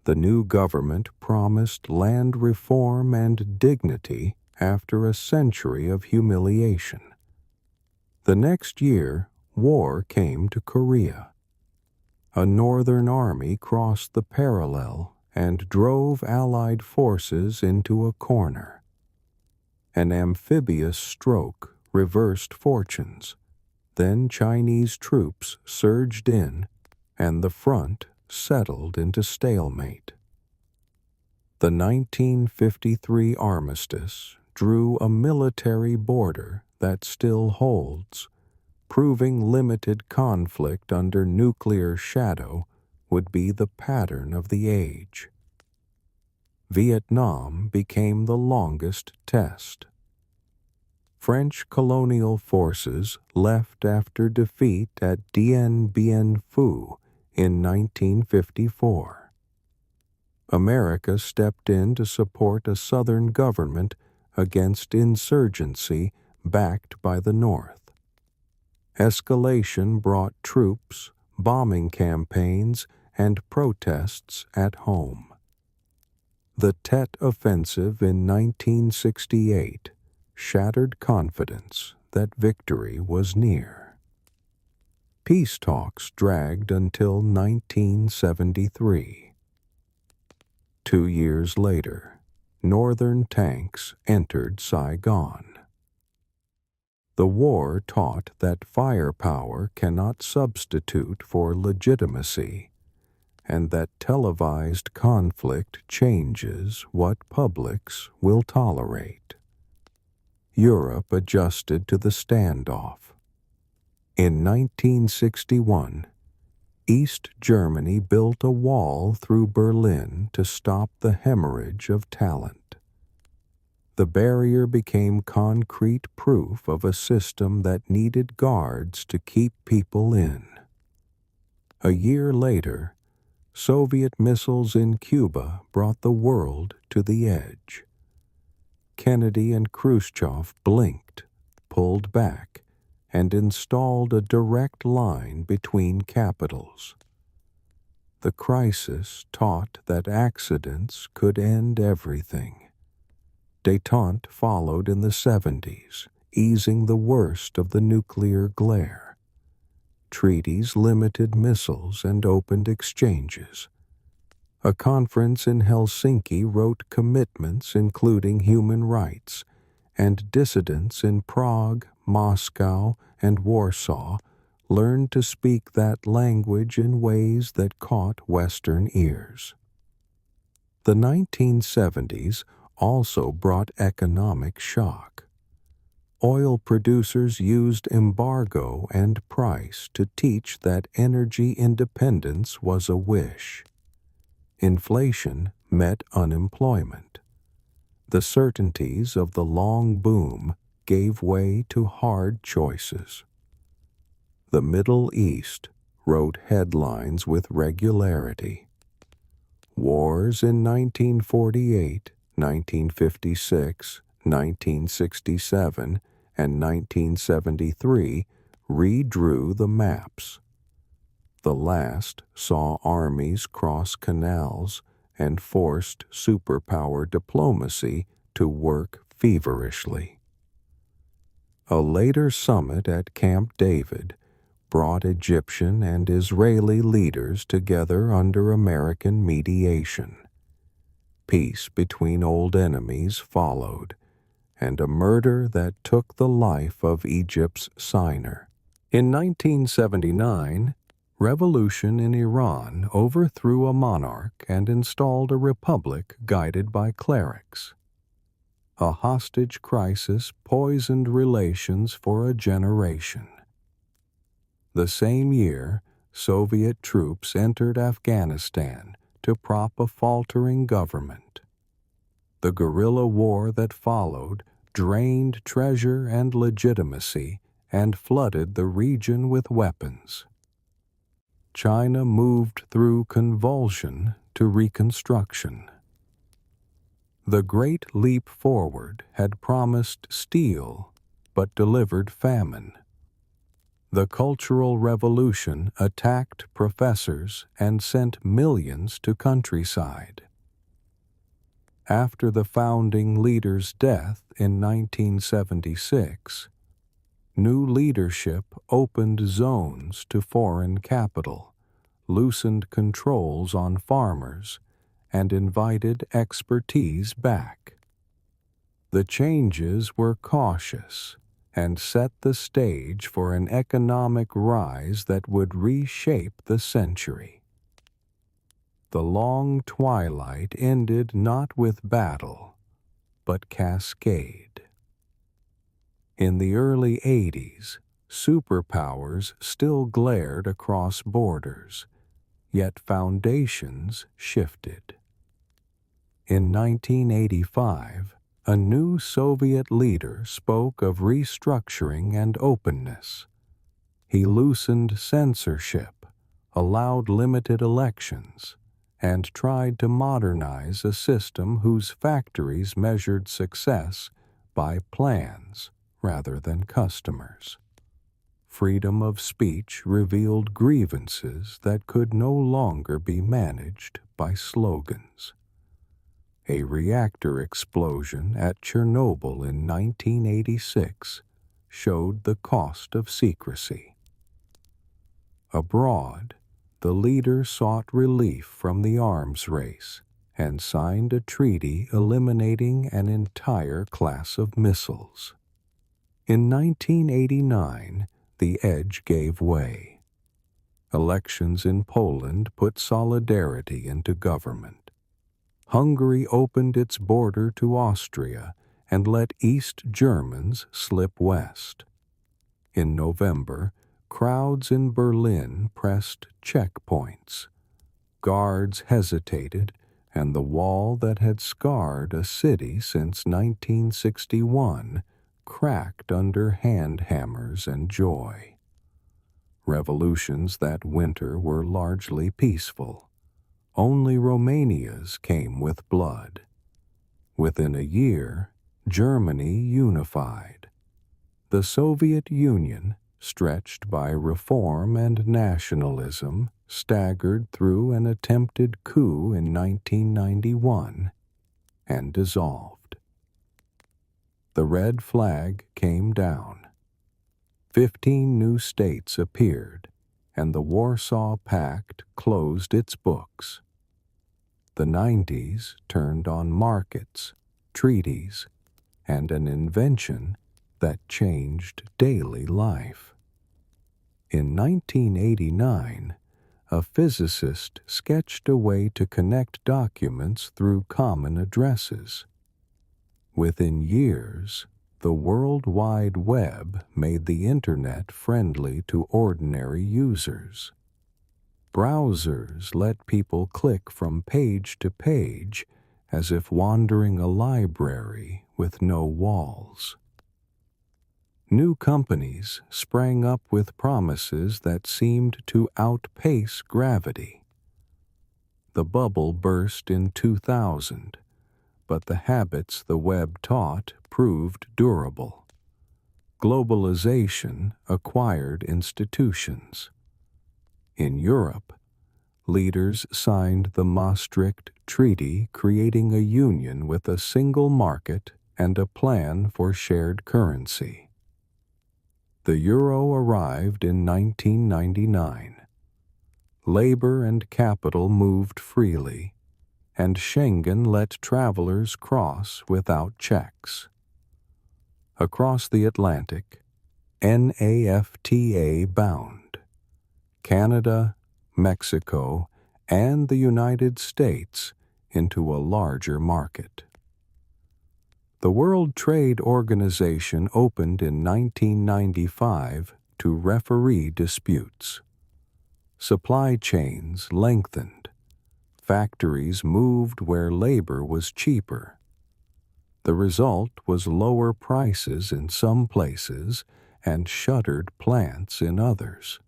Speaker 1: The new government promised land reform and dignity after a century of humiliation. The next year, war came to Korea. A northern army crossed the parallel and drove Allied forces into a corner. An amphibious stroke reversed fortunes. Then Chinese troops surged in, and the front settled into stalemate. The 1953 armistice drew a military border that still holds, proving limited conflict under nuclear shadow would be the pattern of the age. Vietnam became the longest test. French colonial forces left after defeat at Dien Bien Phu in 1954. America stepped in to support a Southern government against insurgency backed by the North. Escalation brought troops, bombing campaigns, and protests at home. The Tet Offensive in 1968 shattered confidence that victory was near. Peace talks dragged until 1973. 2 years later, Northern tanks entered Saigon. The war taught that firepower cannot substitute for legitimacy, and that televised conflict changes what publics will tolerate. Europe adjusted to the standoff. In 1961, East Germany built a wall through Berlin to stop the hemorrhage of talent. The barrier became concrete proof of a system that needed guards to keep people in. A year later, Soviet missiles in Cuba brought the world to the edge. Kennedy and Khrushchev blinked, pulled back, and installed a direct line between capitals. The crisis taught that accidents could end everything. Détente followed in the 70s, easing the worst of the nuclear glare. Treaties limited missiles and opened exchanges. A conference in Helsinki wrote commitments including human rights, and dissidents in Prague, Moscow, and Warsaw learned to speak that language in ways that caught Western ears. The 1970s also brought economic shock. Oil producers used embargo and price to teach that energy independence was a wish. Inflation met unemployment. The certainties of the long boom gave way to hard choices. The Middle East wrote headlines with regularity. Wars in 1948, 1956, 1967, and 1973 redrew the maps. The last saw armies cross canals and forced superpower diplomacy to work feverishly. A later summit at Camp David brought Egyptian and Israeli leaders together under American mediation. Peace between old enemies followed, and a murder that took the life of Egypt's signer. In 1979, revolution in Iran overthrew a monarch and installed a republic guided by clerics. A hostage crisis poisoned relations for a generation. The same year, Soviet troops entered Afghanistan to prop a faltering government. The guerrilla war that followed drained treasure and legitimacy and flooded the region with weapons. China moved through convulsion to reconstruction. The Great Leap Forward had promised steel, but delivered famine. The Cultural Revolution attacked professors and sent millions to countryside. After the founding leader's death in 1976, new leadership opened zones to foreign capital, loosened controls on farmers, and invited expertise back. The changes were cautious and set the stage for an economic rise that would reshape the century. The long twilight ended not with battle, but cascade. In the early 80s, superpowers still glared across borders, yet foundations shifted. In 1985, a new Soviet leader spoke of restructuring and openness. He loosened censorship, allowed limited elections, and tried to modernize a system whose factories measured success by plans rather than customers. Freedom of speech revealed grievances that could no longer be managed by slogans. A reactor explosion at Chernobyl in 1986 showed the cost of secrecy. Abroad, the leader sought relief from the arms race and signed a treaty eliminating an entire class of missiles. In 1989, the edge gave way. Elections in Poland put solidarity into government. Hungary opened its border to Austria and let East Germans slip west. In November, crowds in Berlin pressed checkpoints. Guards hesitated, and the wall that had scarred a city since 1961 cracked under hand hammers and joy. Revolutions that winter were largely peaceful. Only Romania's came with blood. Within a year, Germany unified. The Soviet Union, stretched by reform and nationalism, staggered through an attempted coup in 1991 and dissolved. The red flag came down. 15 new states appeared, and the Warsaw Pact closed its books. The 90s turned on markets, treaties, and an invention that changed daily life. In 1989, a physicist sketched a way to connect documents through common addresses. Within years, the World Wide Web made the Internet friendly to ordinary users. Browsers let people click from page to page as if wandering a library with no walls. New companies sprang up with promises that seemed to outpace gravity. The bubble burst in 2000, but the habits the web taught proved durable. Globalization acquired institutions. In Europe, leaders signed the Maastricht Treaty, creating a union with a single market and a plan for shared currency. The euro arrived in 1999. Labor and capital moved freely, and Schengen let travelers cross without checks. Across the Atlantic, NAFTA bound. Canada, Mexico, and the United States into a larger market. The World Trade Organization opened in 1995 to referee disputes. Supply chains lengthened. Factories moved where labor was cheaper. The result was lower prices in some places and shuttered plants in others.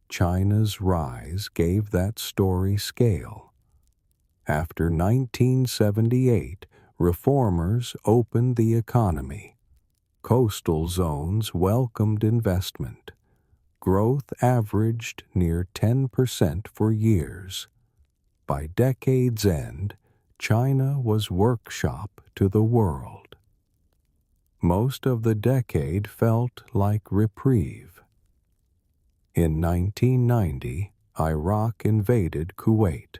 Speaker 1: China's rise gave that story scale. After 1978, reformers opened the economy. Coastal zones welcomed investment. Growth averaged near 10% for years. By decade's end, China was workshop to the world. Most of the decade felt like reprieve. In 1990, Iraq invaded Kuwait.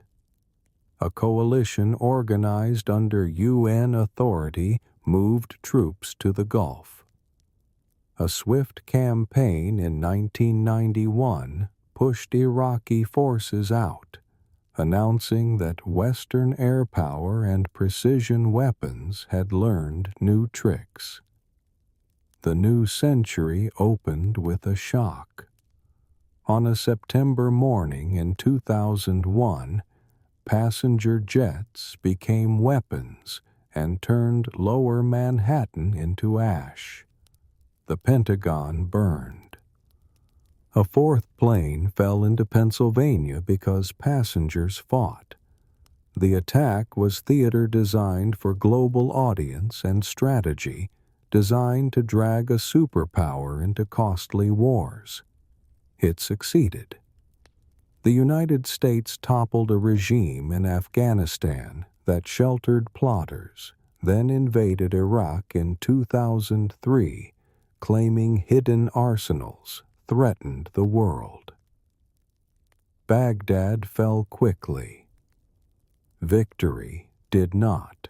Speaker 1: A coalition organized under UN authority moved troops to the Gulf. A swift campaign in 1991 pushed Iraqi forces out, announcing that Western air power and precision weapons had learned new tricks. The new century opened with a shock. On a September morning in 2001, passenger jets became weapons and turned lower Manhattan into ash. The Pentagon burned. A fourth plane fell into Pennsylvania because passengers fought. The attack was theater designed for global audience and strategy, designed to drag a superpower into costly wars. It succeeded. The United States toppled a regime in Afghanistan that sheltered plotters, then invaded Iraq in 2003, claiming hidden arsenals threatened the world. Baghdad fell quickly. Victory did not.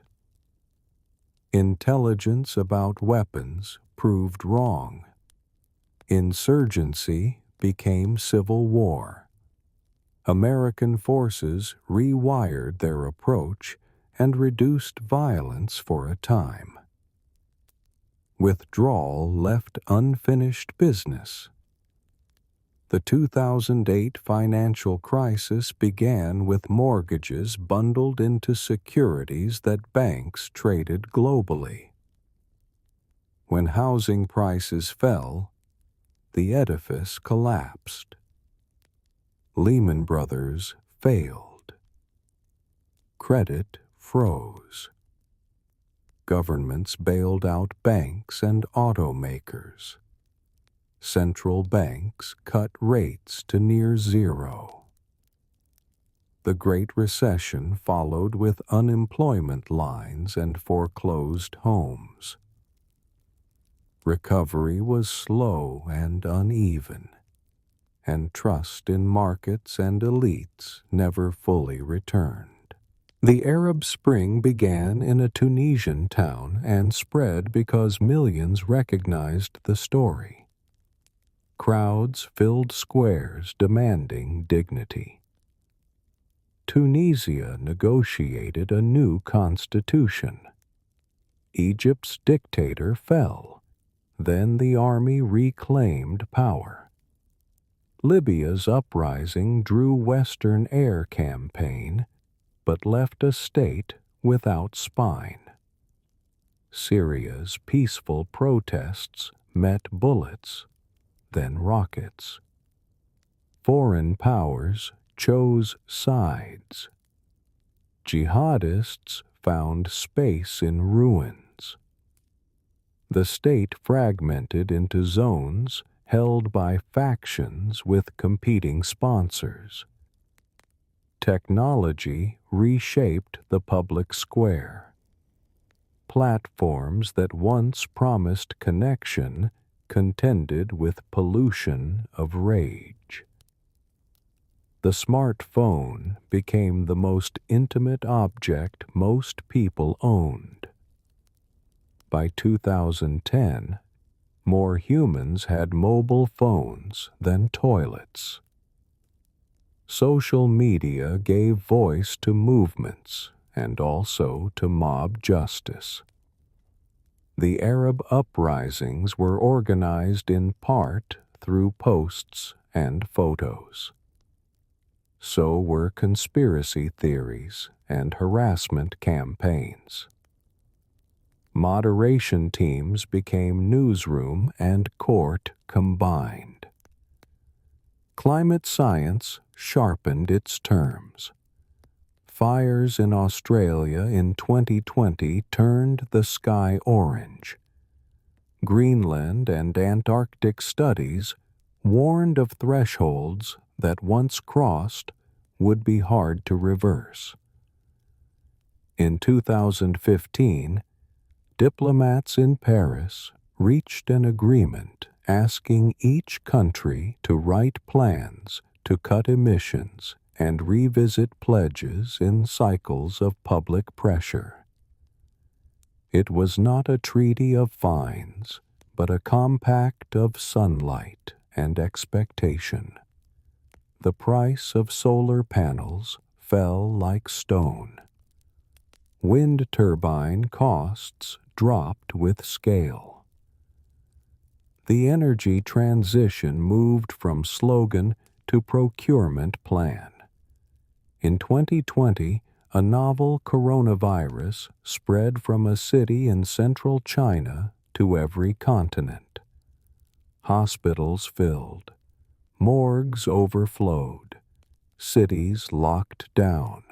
Speaker 1: Intelligence about weapons proved wrong. Insurgency became civil war. American forces rewired their approach and reduced violence for a time. Withdrawal left unfinished business. The 2008 financial crisis began with mortgages bundled into securities that banks traded globally. When housing prices fell, the edifice collapsed. Lehman Brothers failed. Credit froze. Governments bailed out banks and automakers. Central banks cut rates to near zero. The Great Recession followed with unemployment lines and foreclosed homes. Recovery was slow and uneven, and trust in markets and elites never fully returned. The Arab Spring began in a Tunisian town and spread because millions recognized the story. Crowds filled squares demanding dignity. Tunisia negotiated a new constitution. Egypt's dictator fell. Then the army reclaimed power. Libya's uprising drew Western air campaign, but left a state without spine. Syria's peaceful protests met bullets, then rockets. Foreign powers chose sides. Jihadists found space in ruins. The state fragmented into zones held by factions with competing sponsors. Technology reshaped the public square. Platforms that once promised connection contended with pollution of rage. The smartphone became the most intimate object most people owned. By 2010, more humans had mobile phones than toilets. Social media gave voice to movements and also to mob justice. The Arab uprisings were organized in part through posts and photos. So were conspiracy theories and harassment campaigns. Moderation teams became newsroom and court combined. Climate science sharpened its terms. Fires in Australia in 2020 turned the sky orange. Greenland and Antarctic studies warned of thresholds that once crossed would be hard to reverse. In 2015, diplomats in Paris reached an agreement asking each country to write plans to cut emissions and revisit pledges in cycles of public pressure. It was not a treaty of fines, but a compact of sunlight and expectation. The price of solar panels fell like stone. Wind turbine costs dropped with scale. The energy transition moved from slogan to procurement plan. In 2020, a novel coronavirus spread from a city in central China to every continent. Hospitals filled. Morgues overflowed. Cities locked down.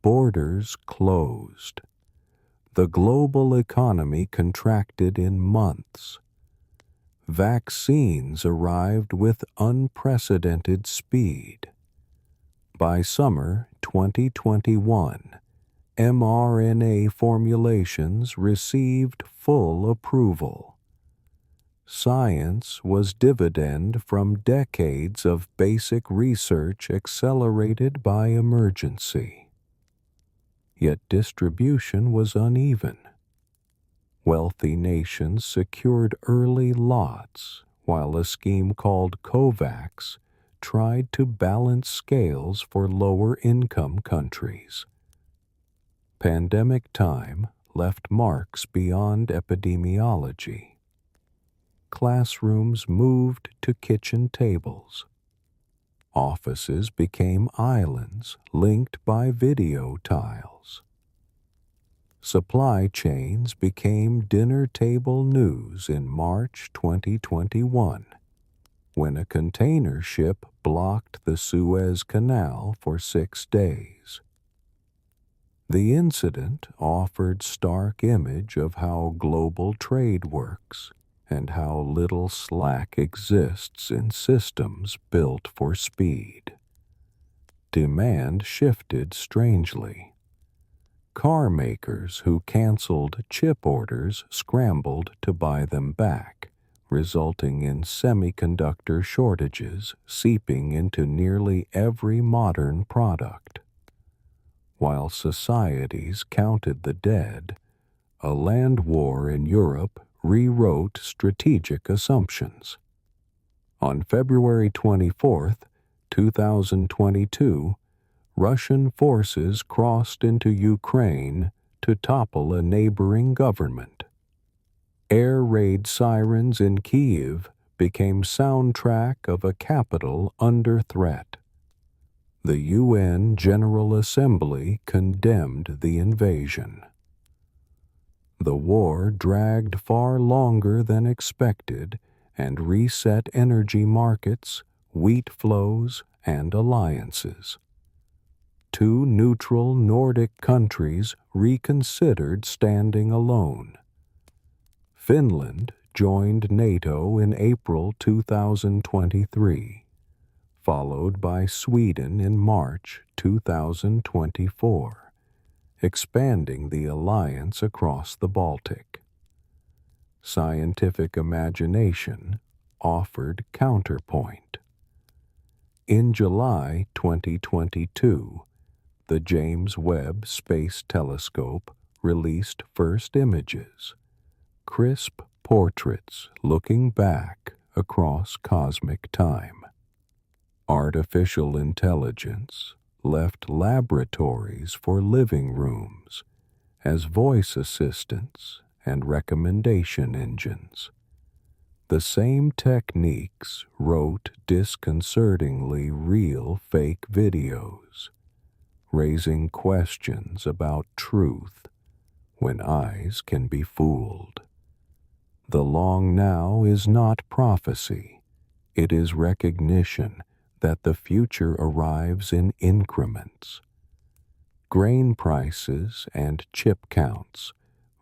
Speaker 1: Borders closed. The global economy contracted in months. Vaccines arrived with unprecedented speed. By summer 2021, mRNA formulations received full approval. Science was dividend from decades of basic research accelerated by emergency. Yet distribution was uneven. Wealthy nations secured early lots, while a scheme called COVAX tried to balance scales for lower-income countries. Pandemic time left marks beyond epidemiology. Classrooms moved to kitchen tables. Offices became islands linked by video tiles. Supply chains became dinner table news in March 2021, when a container ship blocked the Suez Canal for 6 days. The incident offered stark image of how global trade works and how little slack exists in systems built for speed. Demand shifted strangely. Car makers who canceled chip orders scrambled to buy them back, resulting in semiconductor shortages seeping into nearly every modern product. While societies counted the dead, a land war in Europe rewrote strategic assumptions. On February 24, 2022, Russian forces crossed into Ukraine to topple a neighboring government. Air raid sirens in Kyiv became soundtrack of a capital under threat. The UN General Assembly condemned the invasion. The war dragged far longer than expected and reset energy markets, wheat flows, and alliances. Two neutral Nordic countries reconsidered standing alone. Finland joined NATO in April 2023, followed by Sweden in March 2024, expanding the alliance across the Baltic. Scientific imagination offered counterpoint. In July 2022, the James Webb Space Telescope released first images, crisp portraits looking back across cosmic time. Artificial intelligence left laboratories for living rooms as voice assistants and recommendation engines. The same techniques wrote disconcertingly real fake videos, raising questions about truth when eyes can be fooled. The long now is not prophecy, it is recognition that the future arrives in increments. Grain prices and chip counts,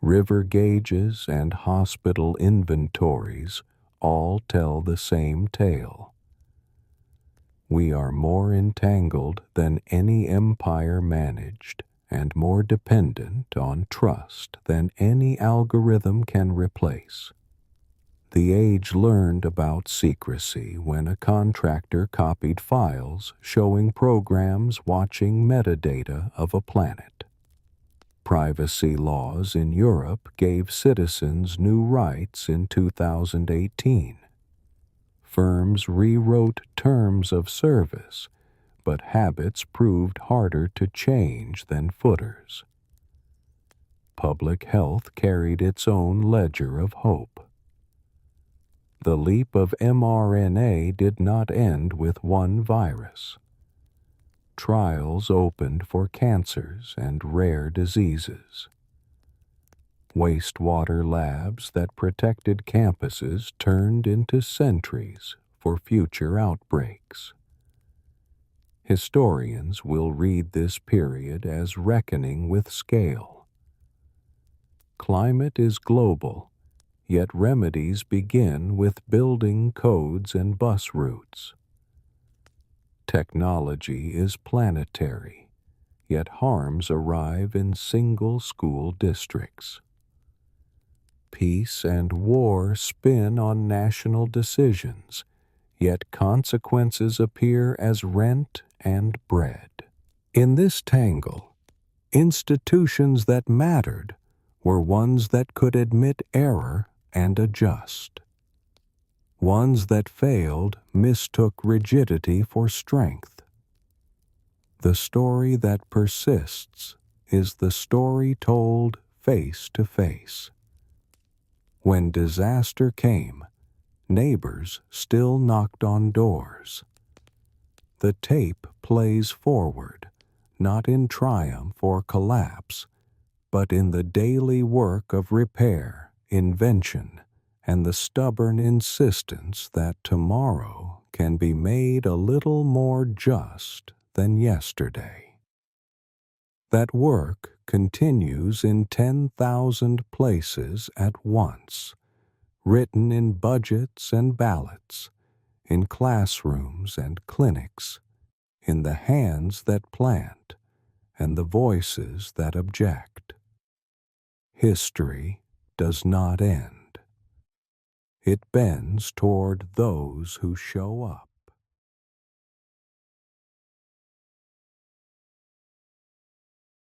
Speaker 1: river gauges and hospital inventories all tell the same tale. We are more entangled than any empire managed and more dependent on trust than any algorithm can replace. The age learned about secrecy when a contractor copied files showing programs watching metadata of a planet. Privacy laws in Europe gave citizens new rights in 2018. Firms rewrote terms of service, but habits proved harder to change than footers. Public health carried its own ledger of hope. The leap of mRNA did not end with one virus. Trials opened for cancers and rare diseases. Wastewater labs that protected campuses turned into sentries for future outbreaks. Historians will read this period as reckoning with scale. Climate is global, yet remedies begin with building codes and bus routes. Technology is planetary, yet harms arrive in single school districts. Peace and war spin on national decisions, yet consequences appear as rent and bread. In this tangle, institutions that mattered were ones that could admit error and adjust. Ones that failed mistook rigidity for strength. The story that persists is the story told face to face. When disaster came, neighbors still knocked on doors. The tape plays forward, not in triumph or collapse, but in the daily work of repair, invention, and the stubborn insistence that tomorrow can be made a little more just than yesterday. That work continues in 10,000 places at once, written in budgets and ballots, in classrooms and clinics, in the hands that plant and the voices that object. History does not end. It bends toward those who show up.